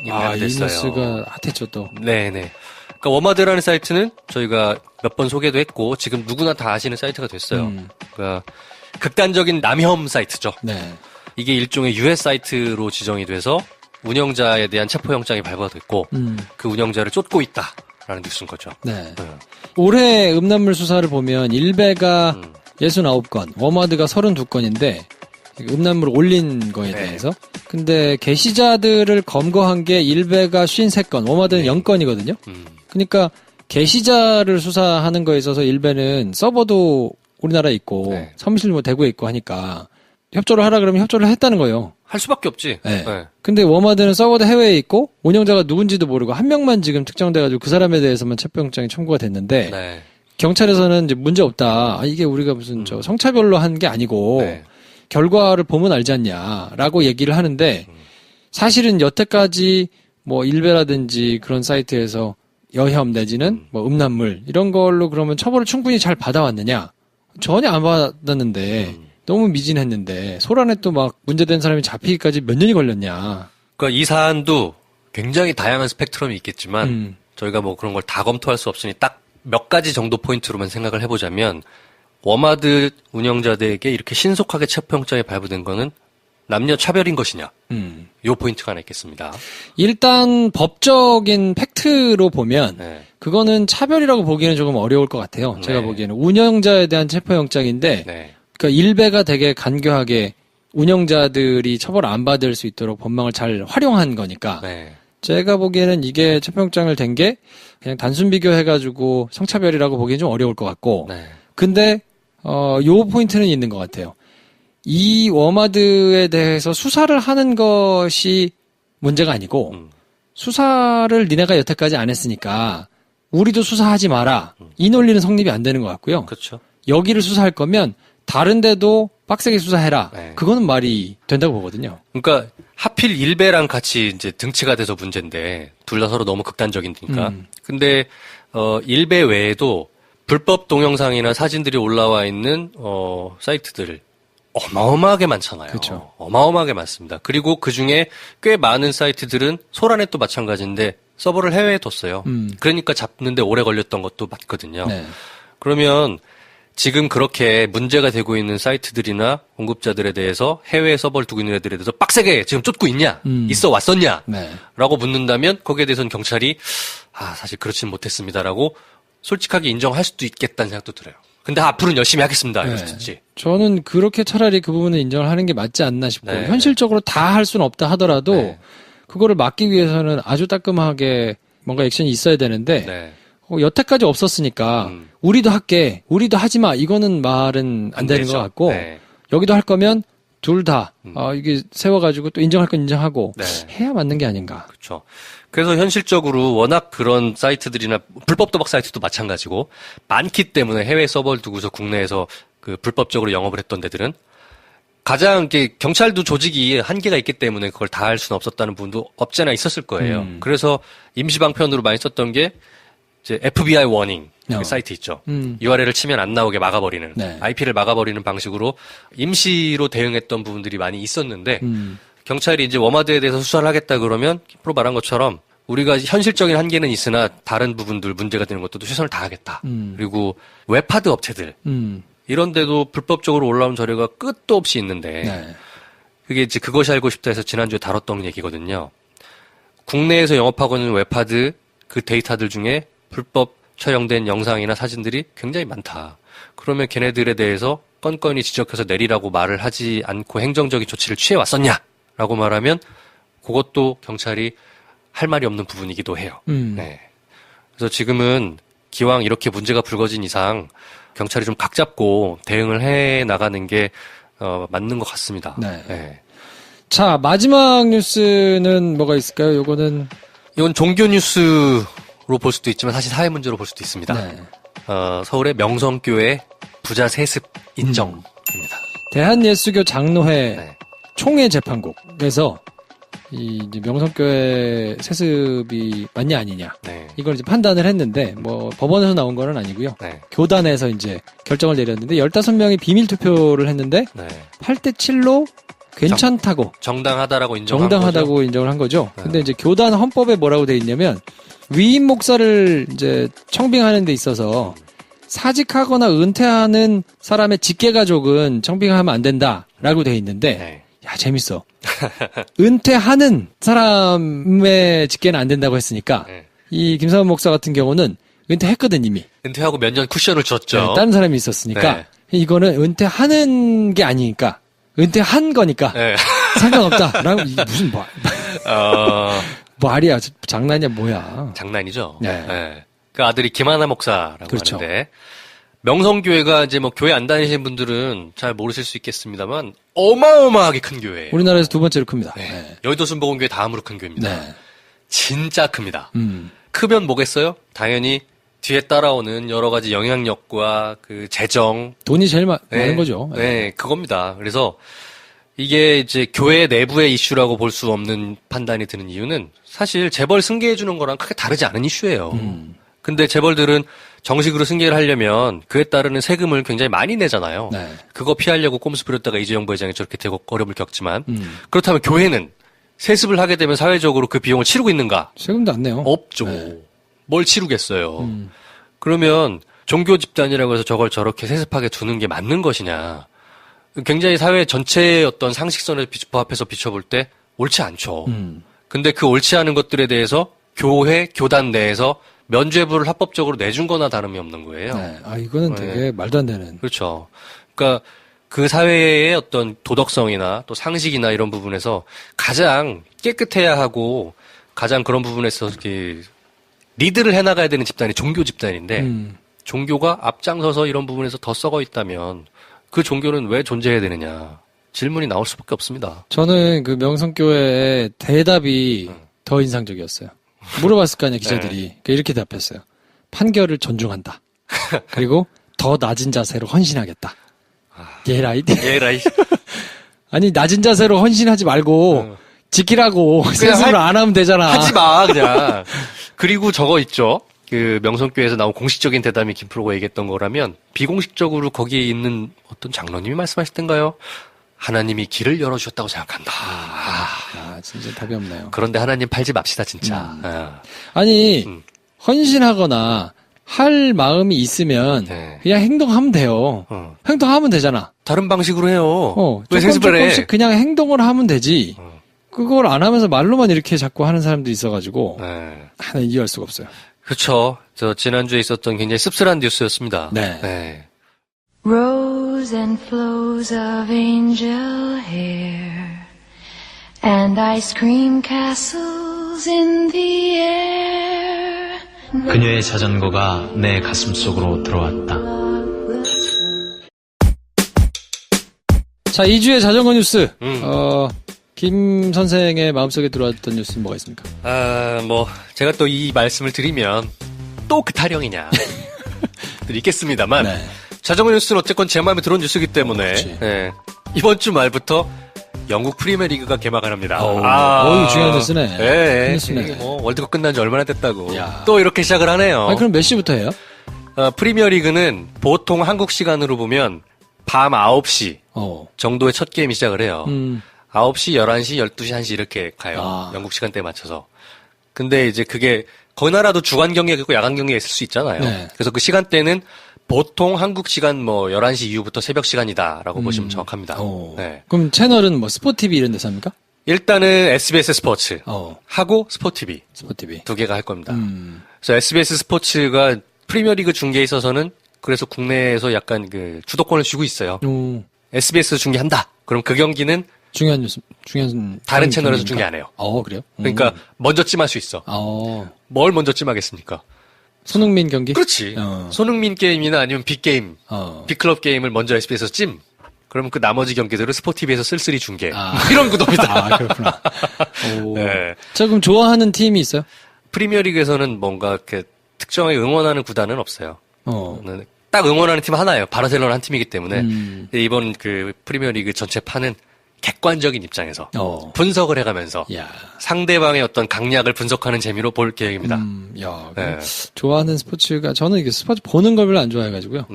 [SPEAKER 1] 이
[SPEAKER 2] 입력이 됐어요.
[SPEAKER 1] 뉴스가 핫했죠, 또.
[SPEAKER 2] 네네. 그러니까 워마드라는 사이트는 저희가 몇 번 소개도 했고 지금 누구나 다 아시는 사이트가 됐어요. 그러니까 극단적인 남혐 사이트죠.
[SPEAKER 1] 네.
[SPEAKER 2] 이게 일종의 유해 사이트로 지정이 돼서 운영자에 대한 체포영장이 발부됐고 그 운영자를 쫓고 있다라는 뉴스인 거죠.
[SPEAKER 1] 네. 올해 음란물 수사를 보면 일베가 69건, 워마드가 32건인데 음란물을 올린 거에
[SPEAKER 2] 네.
[SPEAKER 1] 대해서. 근데 게시자들을 검거한 게 일베가 53건, 워마드는 0건이거든요. 그러니까 게시자를 수사하는 거에 있어서 일베는 서버도 우리나라에 있고
[SPEAKER 2] 네.
[SPEAKER 1] 사무실 뭐 대구에 있고 하니까 협조를 하라 그러면 협조를 했다는 거예요.
[SPEAKER 2] 할 수밖에 없지.
[SPEAKER 1] 네.
[SPEAKER 2] 네.
[SPEAKER 1] 근데 워마드는 서버도 해외에 있고 운영자가 누군지도 모르고 한 명만 지금 특정돼가지고 그 사람에 대해서만 체포영장이 청구가 됐는데
[SPEAKER 2] 네.
[SPEAKER 1] 경찰에서는 이제 문제 없다. 이게 우리가 무슨 저 성차별로 한 게 아니고
[SPEAKER 2] 네.
[SPEAKER 1] 결과를 보면 알지 않냐라고 얘기를 하는데 사실은 여태까지 뭐 일베라든지 그런 사이트에서 여혐 내지는 뭐 음란물 이런 걸로 그러면 처벌을 충분히 잘 받아왔느냐? 전혀 안 받았는데 너무 미진했는데 소란에 또 막 문제된 사람이 잡히기까지 몇 년이 걸렸냐?
[SPEAKER 2] 그러니까 이 사안도 굉장히 다양한 스펙트럼이 있겠지만 저희가 뭐 그런 걸 다 검토할 수 없으니 딱 몇 가지 정도 포인트로만 생각을 해보자면 워마드 운영자들에게 이렇게 신속하게 체포영장이 발부된 거는 남녀 차별인 것이냐? 요 포인트가 하나 있겠습니다.
[SPEAKER 1] 일단 법적인 팩트로 보면
[SPEAKER 2] 네.
[SPEAKER 1] 그거는 차별이라고 보기에는 조금 어려울 것 같아요. 제가
[SPEAKER 2] 네.
[SPEAKER 1] 보기에는 운영자에 대한 체포영장인데
[SPEAKER 2] 네.
[SPEAKER 1] 그러니까 일베가 되게 간교하게 운영자들이 처벌 안 받을 수 있도록 법망을 잘 활용한 거니까
[SPEAKER 2] 네.
[SPEAKER 1] 제가 보기에는 이게 체포영장을 된 게 그냥 단순 비교해가지고 성차별이라고 보기엔 좀 어려울 것 같고
[SPEAKER 2] 네.
[SPEAKER 1] 근데 요 포인트는 있는 것 같아요. 이 워마드에 대해서 수사를 하는 것이 문제가 아니고 수사를 니네가 여태까지 안 했으니까 우리도 수사하지 마라. 이 논리는 성립이 안 되는 것 같고요.
[SPEAKER 2] 그렇죠.
[SPEAKER 1] 여기를 수사할 거면 다른 데도 빡세게 수사해라.
[SPEAKER 2] 네.
[SPEAKER 1] 그거는 말이 된다고 보거든요.
[SPEAKER 2] 그러니까 하필 일베랑 같이 이제 등치가 돼서 문제인데 둘 다 서로 너무 극단적이니까. 근데 일베 외에도 불법 동영상이나 사진들이 올라와 있는 사이트들 어마어마하게 많잖아요.
[SPEAKER 1] 그쵸.
[SPEAKER 2] 어마어마하게 많습니다. 그리고 그 중에 꽤 많은 사이트들은 소라넷도 마찬가지인데 서버를 해외에 뒀어요. 그러니까 잡는데 오래 걸렸던 것도 맞거든요.
[SPEAKER 1] 네.
[SPEAKER 2] 그러면 지금 그렇게 문제가 되고 있는 사이트들이나 공급자들에 대해서 해외에 서버를 두고 있는 애들에 대해서 빡세게 지금 쫓고 있냐? 있어 왔었냐?
[SPEAKER 1] 네.
[SPEAKER 2] 라고 묻는다면 거기에 대해서는 경찰이 사실 그렇지는 못했습니다라고 솔직하게 인정할 수도 있겠다는 생각도 들어요. 근데 앞으로는 열심히 하겠습니다.
[SPEAKER 1] 네.
[SPEAKER 2] 이러시든지.
[SPEAKER 1] 저는 그렇게 차라리 그 부분을 인정을 하는 게 맞지 않나 싶고
[SPEAKER 2] 네.
[SPEAKER 1] 현실적으로 다 할 수는 없다 하더라도
[SPEAKER 2] 네.
[SPEAKER 1] 그거를 막기 위해서는 아주 따끔하게 뭔가 액션이 있어야 되는데
[SPEAKER 2] 네.
[SPEAKER 1] 여태까지 없었으니까 우리도 할게, 우리도 하지 마. 이거는 말은 안 되는
[SPEAKER 2] 되죠.
[SPEAKER 1] 것 같고
[SPEAKER 2] 네.
[SPEAKER 1] 여기도 할 거면 둘 다 이게 세워가지고 또 인정할 건 인정하고
[SPEAKER 2] 네.
[SPEAKER 1] 해야 맞는 게 아닌가.
[SPEAKER 2] 그렇죠. 그래서 현실적으로 워낙 그런 사이트들이나 불법 도박 사이트도 마찬가지고 많기 때문에 해외 서버를 두고서 국내에서 그 불법적으로 영업을 했던 데들은 가장 이렇게 경찰도 조직이 한계가 있기 때문에 그걸 다 할 수는 없었다는 부분도 없지 않아 있었을 거예요. 그래서 임시 방편으로 많이 썼던 게 이제 FBI 워닝 그 사이트 있죠. URL을 치면 안 나오게 막아버리는
[SPEAKER 1] 네.
[SPEAKER 2] IP를 막아버리는 방식으로 임시로 대응했던 부분들이 많이 있었는데 경찰이 이제 워마드에 대해서 수사를 하겠다 그러면 프로 말한 것처럼 우리가 현실적인 한계는 있으나 다른 부분들 문제가 되는 것도 최선을 다하겠다. 그리고 웹하드 업체들 이런 데도 불법적으로 올라온 자료가 끝도 없이 있는데
[SPEAKER 1] 네.
[SPEAKER 2] 그게 이제 그것이 알고 싶다 해서 지난주에 다뤘던 얘기거든요. 국내에서 영업하고 있는 웹하드 그 데이터들 중에 불법 촬영된 영상이나 사진들이 굉장히 많다. 그러면 걔네들에 대해서 건건히 지적해서 내리라고 말을 하지 않고 행정적인 조치를 취해왔었냐? 라고 말하면 그것도 경찰이 할 말이 없는 부분이기도 해요. 네. 그래서 지금은 기왕 이렇게 문제가 불거진 이상 경찰이 좀 각 잡고 대응을 해 나가는 게 맞는 것 같습니다.
[SPEAKER 1] 네.
[SPEAKER 2] 네.
[SPEAKER 1] 자, 마지막 뉴스는 뭐가 있을까요? 요거는
[SPEAKER 2] 이건 종교 뉴스로 볼 수도 있지만 사실 사회 문제로 볼 수도 있습니다.
[SPEAKER 1] 네.
[SPEAKER 2] 서울의 명성교회 부자 세습 인정입니다.
[SPEAKER 1] 대한예수교 장로회
[SPEAKER 2] 네.
[SPEAKER 1] 총회 재판국에서 이 이제 명성교회 세습이 맞냐 아니냐
[SPEAKER 2] 네.
[SPEAKER 1] 이걸 이제 판단을 했는데 뭐 법원에서 나온 거는 아니고요.
[SPEAKER 2] 네.
[SPEAKER 1] 교단에서 이제 결정을 내렸는데 15명이 비밀 투표를 했는데
[SPEAKER 2] 네.
[SPEAKER 1] 8대 7로 괜찮다고
[SPEAKER 2] 정당하다라고 인정한
[SPEAKER 1] 정당하다고
[SPEAKER 2] 거죠.
[SPEAKER 1] 인정을 한 거죠.
[SPEAKER 2] 네.
[SPEAKER 1] 근데 이제 교단 헌법에 뭐라고 돼 있냐면 위임 목사를 이제 청빙하는 데 있어서 사직하거나 은퇴하는 사람의 직계가족은 청빙하면 안 된다라고 돼 있는데
[SPEAKER 2] 네.
[SPEAKER 1] 야 재밌어. 은퇴하는 사람의 직계는 안 된다고 했으니까
[SPEAKER 2] 네.
[SPEAKER 1] 이 김사원 목사 같은 경우는 은퇴했거든 이미.
[SPEAKER 2] 은퇴하고 몇 년 쿠션을 줬죠.
[SPEAKER 1] 네, 다른 사람이 있었으니까
[SPEAKER 2] 네.
[SPEAKER 1] 이거는 은퇴하는 게 아니니까 은퇴한 거니까
[SPEAKER 2] 네.
[SPEAKER 1] 상관없다라고 이게 무슨 말이야 장난이야 뭐야.
[SPEAKER 2] 장난이죠.
[SPEAKER 1] 네.
[SPEAKER 2] 그 아들이 김하나 목사라고
[SPEAKER 1] 그렇죠.
[SPEAKER 2] 하는데 명성교회가 이제 뭐 교회 안 다니시는 분들은 잘 모르실 수 있겠습니다만 어마어마하게 큰 교회예요.
[SPEAKER 1] 우리나라에서 두 번째로 큽니다.
[SPEAKER 2] 네.
[SPEAKER 1] 네.
[SPEAKER 2] 여의도 순복음교회 다음으로 큰 교회입니다.
[SPEAKER 1] 네.
[SPEAKER 2] 진짜 큽니다. 크면 뭐겠어요? 당연히 뒤에 따라오는 여러 가지 영향력과 그 재정
[SPEAKER 1] 돈이 제일
[SPEAKER 2] 네.
[SPEAKER 1] 많은 거죠.
[SPEAKER 2] 네, 그겁니다. 그래서 이게 이제 교회 내부의 이슈라고 볼 수 없는 판단이 드는 이유는 사실 재벌 승계해 주는 거랑 크게 다르지 않은 이슈예요. 근데 재벌들은 정식으로 승계를 하려면 그에 따르는 세금을 굉장히 많이 내잖아요.
[SPEAKER 1] 네.
[SPEAKER 2] 그거 피하려고 꼼수 부렸다가 이재용 부회장이 저렇게 되고 어려움을 겪지만 그렇다면 교회는 세습을 하게 되면 사회적으로 그 비용을 치르고 있는가?
[SPEAKER 1] 세금도 안 내요.
[SPEAKER 2] 없죠.
[SPEAKER 1] 네.
[SPEAKER 2] 뭘 치르겠어요. 그러면 종교 집단이라고 해서 저걸 저렇게 세습하게 두는 게 맞는 것이냐. 굉장히 사회 전체의 어떤 상식선에 부합해서 비춰볼 때 옳지 않죠. 근데 그 옳지 않은 것들에 대해서 교회, 교단 내에서 면죄부를 합법적으로 내준 거나 다름이 없는 거예요.
[SPEAKER 1] 네. 아, 이거는 되게 말도 안 되는.
[SPEAKER 2] 그렇죠. 그러니까 그 사회의 어떤 도덕성이나 또 상식이나 이런 부분에서 가장 깨끗해야 하고 가장 그런 부분에서 이렇게 리드를 해나가야 되는 집단이 종교 집단인데 종교가 앞장서서 이런 부분에서 더 썩어 있다면 그 종교는 왜 존재해야 되느냐 질문이 나올 수밖에 없습니다.
[SPEAKER 1] 저는 그 명성교회의 대답이 더 인상적이었어요. 물어봤을 거 아니에요, 기자들이. 그러니까 이렇게 답했어요. 판결을 존중한다. 그리고 더 낮은 자세로 헌신하겠다. 예라이.
[SPEAKER 2] 예라이.
[SPEAKER 1] 아니, 낮은 자세로 헌신하지 말고 지키라고 세습을 안 하면 되잖아.
[SPEAKER 2] 하지 마, 그냥. 그리고 저거 있죠. 그 명성교회에서 나온 공식적인 대담이 김프로가 얘기했던 거라면 비공식적으로 거기에 있는 어떤 장로님이 말씀하셨던가요? 하나님이 길을 열어주셨다고 생각한다.
[SPEAKER 1] 진짜 답이 없네요.
[SPEAKER 2] 그런데 하나님 팔지 맙시다, 진짜.
[SPEAKER 1] 아니, 헌신하거나 할 마음이 있으면
[SPEAKER 2] 네.
[SPEAKER 1] 그냥 행동하면 돼요. 행동하면 되잖아.
[SPEAKER 2] 다른 방식으로 해요. 왜
[SPEAKER 1] 조금
[SPEAKER 2] 세습을 해?
[SPEAKER 1] 조금씩 그냥 행동을 하면 되지. 그걸 안 하면서 말로만 이렇게 자꾸 하는 사람도 있어가지고
[SPEAKER 2] 네.
[SPEAKER 1] 하나 이해할 수가 없어요.
[SPEAKER 2] 그렇죠. 저 지난주에 있었던 굉장히 씁쓸한 뉴스였습니다.
[SPEAKER 1] 네.
[SPEAKER 5] Rows and flows of angel hair and ice cream castles in the air.
[SPEAKER 6] 그녀의 자전거가 내 가슴 속으로 들어왔다.
[SPEAKER 1] 자, 2주의 자전거 뉴스. 김 선생의 마음속에 들어왔던 뉴스는 뭐가 있습니까?
[SPEAKER 2] 제가 또 이 말씀을 드리면 또 그 타령이냐. 있겠습니다만.
[SPEAKER 1] 네.
[SPEAKER 2] 자전거 뉴스는 어쨌건 제 마음에 들어온 뉴스이기 때문에. 네. 이번 주 말부터 영국 프리미어리그가 개막을 합니다.
[SPEAKER 1] 이거 중요한 뉴스네.
[SPEAKER 2] 네.
[SPEAKER 1] 뉴스네.
[SPEAKER 2] 뭐 월드컵 끝난 지 얼마나 됐다고.
[SPEAKER 1] 야.
[SPEAKER 2] 또 이렇게 시작을 하네요.
[SPEAKER 1] 그럼 몇 시부터 해요?
[SPEAKER 2] 프리미어리그는 보통 한국 시간으로 보면 밤 9시 정도의 첫 게임이 시작을 해요. 9시, 11시, 12시, 1시 이렇게 가요. 영국 시간대에 맞춰서. 근데 이제 그게 거느 나라도 주간 경기가 있고 야간 경기가 있을 수 있잖아요.
[SPEAKER 1] 네.
[SPEAKER 2] 그래서 그 시간대는 보통 한국 시간 11시 이후부터 새벽 시간이다라고 보시면 정확합니다. 네.
[SPEAKER 1] 그럼 채널은 뭐 스포티비 이런 데서 합니까?
[SPEAKER 2] 일단은 SBS 스포츠 하고 스포티비
[SPEAKER 1] 스포티비
[SPEAKER 2] 두 개가 할 겁니다. 그래서 SBS 스포츠가 프리미어리그 중계에 있어서는 그래서 국내에서 약간 그 주도권을 쥐고 있어요. SBS 중계한다. 그럼 그 경기는
[SPEAKER 1] 중요한
[SPEAKER 2] 다른 채널에서 중계 안 해요.
[SPEAKER 1] 그래요?
[SPEAKER 2] 그러니까 먼저 찜할 수 있어. 뭘 먼저 찜하겠습니까?
[SPEAKER 1] 손흥민 경기?
[SPEAKER 2] 그렇지. 손흥민 게임이나 아니면 빅게임, 빅클럽 게임을 먼저 SBS에서 찜. 그러면 그 나머지 경기들을 스포티비에서 쓸쓸히 중계. 이런 구도입니다.
[SPEAKER 1] 그렇구나.
[SPEAKER 2] 네.
[SPEAKER 1] 자, 그럼 좋아하는 팀이 있어요?
[SPEAKER 2] 프리미어리그에서는 뭔가 이렇게 특정하게 응원하는 구단은 없어요. 딱 응원하는 팀 하나예요. 바르셀로나 한 팀이기 때문에. 이번 그 프리미어리그 전체 판은 객관적인 입장에서 분석을 해가면서 상대방의 어떤 강약을 분석하는 재미로 볼 계획입니다.
[SPEAKER 1] 네. 좋아하는 스포츠가 저는 이게 스포츠 보는 걸 별로 안 좋아해가지고요.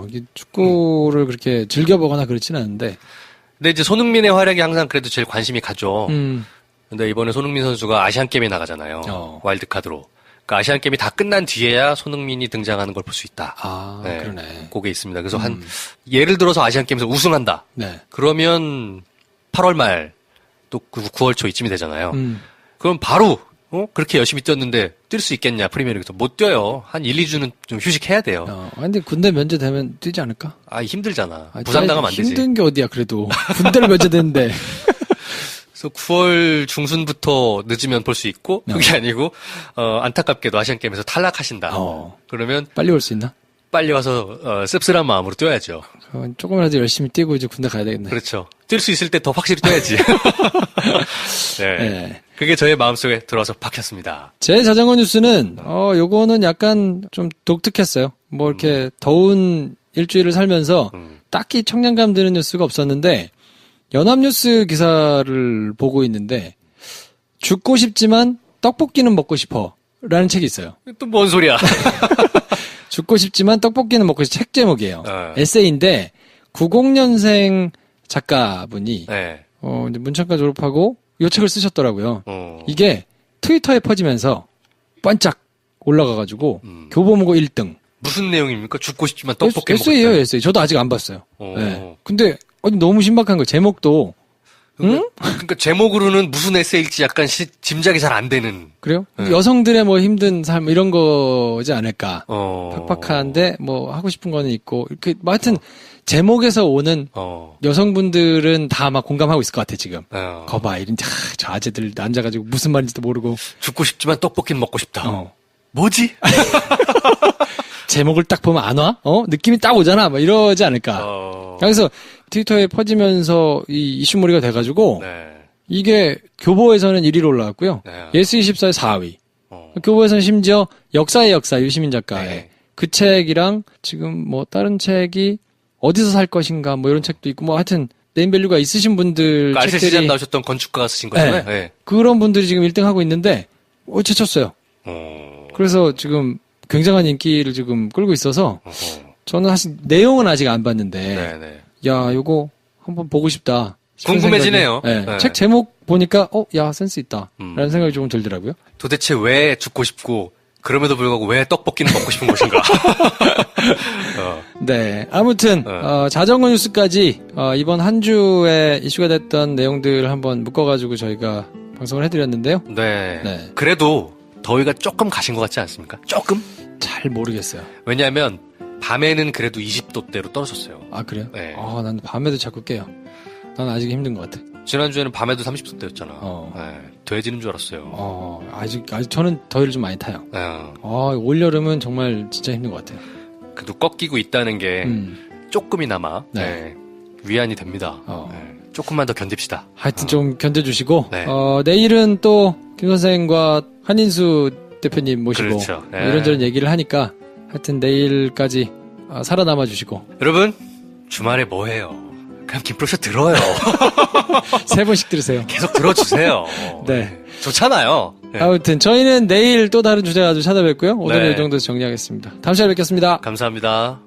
[SPEAKER 1] 이게 축구를 그렇게 즐겨보거나 그렇지는 않은데.
[SPEAKER 2] 근데 이제 손흥민의 활약이 항상 그래도 제일 관심이 가죠. 근데 이번에 손흥민 선수가 아시안 게임에 나가잖아요. 와일드카드로. 그러니까 아시안 게임이 다 끝난 뒤에야 손흥민이 등장하는 걸 볼 수 있다.
[SPEAKER 1] 네. 그러네.
[SPEAKER 2] 그게 있습니다. 그래서 예를 들어서 아시안 게임에서 우승한다.
[SPEAKER 1] 네.
[SPEAKER 2] 그러면 8월 말 또 9월 초 이쯤이 되잖아요. 그럼 바로 그렇게 열심히 뛰었는데 뛸 수 있겠냐 프리미어리그에서 못 뛰어요. 한 1, 2주는 좀 휴식해야 돼요.
[SPEAKER 1] 근데 군대 면제되면 뛰지 않을까?
[SPEAKER 2] 힘들잖아. 부상당하면 안 되지.
[SPEAKER 1] 힘든 게 어디야 그래도. 군대를 면제되는데.
[SPEAKER 2] 그래서 9월 중순부터 늦으면 볼 수 있고 그게 아니고 안타깝게도 아시안 게임에서 탈락하신다. 그러면
[SPEAKER 1] 빨리 올 수 있나?
[SPEAKER 2] 빨리 와서 씁쓸한 마음으로 뛰어야죠.
[SPEAKER 1] 조금이라도 열심히 뛰고 이제 군대 가야 되겠네.
[SPEAKER 2] 그렇죠. 뛸 수 있을 때 더 확실히 뛰어야지. 네. 그게 저의 마음속에 들어와서 박혔습니다.
[SPEAKER 1] 제 자전거 뉴스는 요거는 약간 좀 독특했어요. 뭐 이렇게 더운 일주일을 살면서 딱히 청량감 드는 뉴스가 없었는데 연합뉴스 기사를 보고 있는데 죽고 싶지만 떡볶이는 먹고 싶어 라는 책이 있어요.
[SPEAKER 2] 또 뭔 소리야.
[SPEAKER 1] 죽고 싶지만 떡볶이는 먹고 싶어 책 제목이에요. 에세이인데 90년생 작가분이 이제 문창과 졸업하고 이 책을 쓰셨더라고요. 이게 트위터에 퍼지면서 반짝 올라가가지고 교보문고 1등.
[SPEAKER 2] 무슨 내용입니까? 죽고 싶지만 떡볶이 먹고
[SPEAKER 1] 에세이예요,
[SPEAKER 2] 싶다.
[SPEAKER 1] 에세이. 저도 아직 안 봤어요.
[SPEAKER 2] 오.
[SPEAKER 1] 네. 근데 아니, 너무 신박한 거. 제목도
[SPEAKER 2] 그러니까 제목으로는 무슨 에세이일지 약간 짐작이 잘 안 되는.
[SPEAKER 1] 그래요?
[SPEAKER 2] 네.
[SPEAKER 1] 여성들의 뭐 힘든 삶 이런 거지 않을까.
[SPEAKER 2] 어.
[SPEAKER 1] 팍팍한데 뭐 하고 싶은 거는 있고 이렇게 뭐 하여튼 제목에서 오는 여성분들은 다 막 공감하고 있을 것 같아 지금. 거봐 이런 저 아재들 앉아가지고 무슨 말인지도 모르고
[SPEAKER 2] 죽고 싶지만 떡볶이는 먹고 싶다.
[SPEAKER 1] 어.
[SPEAKER 2] 뭐지?
[SPEAKER 1] 제목을 딱 보면 안 와? 느낌이 딱 오잖아. 뭐 이러지 않을까. 그래서 트위터에 퍼지면서 이 이슈몰이가 돼가지고
[SPEAKER 2] 네.
[SPEAKER 1] 이게 교보에서는 1위로 올라왔고요.
[SPEAKER 2] 네.
[SPEAKER 1] 예스24에 4위. 교보에서는 심지어 역사의 역사 유시민 작가의
[SPEAKER 2] 네.
[SPEAKER 1] 그 책이랑 지금 뭐 다른 책이 어디서 살 것인가 뭐 이런 책도 있고 뭐 하여튼 네임밸류가 있으신 분들
[SPEAKER 2] 그 알세시장
[SPEAKER 1] 책들이
[SPEAKER 2] 나오셨던 건축가가 쓰신 거잖아요.
[SPEAKER 1] 네.
[SPEAKER 2] 네.
[SPEAKER 1] 그런 분들이 지금 1등 하고 있는데 제쳤어요. 그래서 지금 굉장한 인기를 지금 끌고 있어서 저는 사실 내용은 아직 안 봤는데
[SPEAKER 2] 네네.
[SPEAKER 1] 야 요거 한번 보고 싶다. 싶은
[SPEAKER 2] 궁금해지네요.
[SPEAKER 1] 생각이, 네.
[SPEAKER 2] 네.
[SPEAKER 1] 책 제목 보니까 야 센스 있다. 라는 생각이 조금 들더라고요.
[SPEAKER 2] 도대체 왜 죽고 싶고 그럼에도 불구하고 왜 떡볶이는 먹고 싶은 것인가?
[SPEAKER 1] 네. 아무튼 자전거 뉴스까지 이번 한 주에 이슈가 됐던 내용들을 한번 묶어가지고 저희가 방송을 해드렸는데요.
[SPEAKER 2] 네.
[SPEAKER 1] 네.
[SPEAKER 2] 그래도 더위가 조금 가신 것 같지 않습니까? 조금?
[SPEAKER 1] 잘 모르겠어요.
[SPEAKER 2] 왜냐하면 밤에는 그래도 20도대로 떨어졌어요.
[SPEAKER 1] 아 그래요?
[SPEAKER 2] 네.
[SPEAKER 1] 난 밤에도 자꾸 깨요. 난 아직 힘든 것 같아.
[SPEAKER 2] 지난주에는 밤에도 30도대였잖아. 네. 돼지는 줄 알았어요.
[SPEAKER 1] 아직 저는 더위를 좀 많이 타요.
[SPEAKER 2] 네.
[SPEAKER 1] 올여름은 정말 진짜 힘든 것 같아요.
[SPEAKER 2] 그래도 꺾이고 있다는 게 조금이나마
[SPEAKER 1] 네.
[SPEAKER 2] 위안이 됩니다. 네. 조금만 더 견딥시다.
[SPEAKER 1] 하여튼 좀 견뎌주시고
[SPEAKER 2] 네.
[SPEAKER 1] 내일은 또 김 선생과 한인수 대표님 모시고
[SPEAKER 2] 그렇죠. 네.
[SPEAKER 1] 이런저런 얘기를 하니까 하여튼 내일까지 살아남아 주시고
[SPEAKER 2] 여러분 주말에 뭐 해요? 그냥 김프로쇼 들어요.
[SPEAKER 1] 3번씩 들으세요.
[SPEAKER 2] 계속 들어주세요.
[SPEAKER 1] 네.
[SPEAKER 2] 좋잖아요. 네.
[SPEAKER 1] 아무튼 저희는 내일 또 다른 주제 가지고 찾아뵙고요. 오늘은
[SPEAKER 2] 네.
[SPEAKER 1] 이 정도에서 정리하겠습니다. 다음 시간에 뵙겠습니다.
[SPEAKER 2] 감사합니다.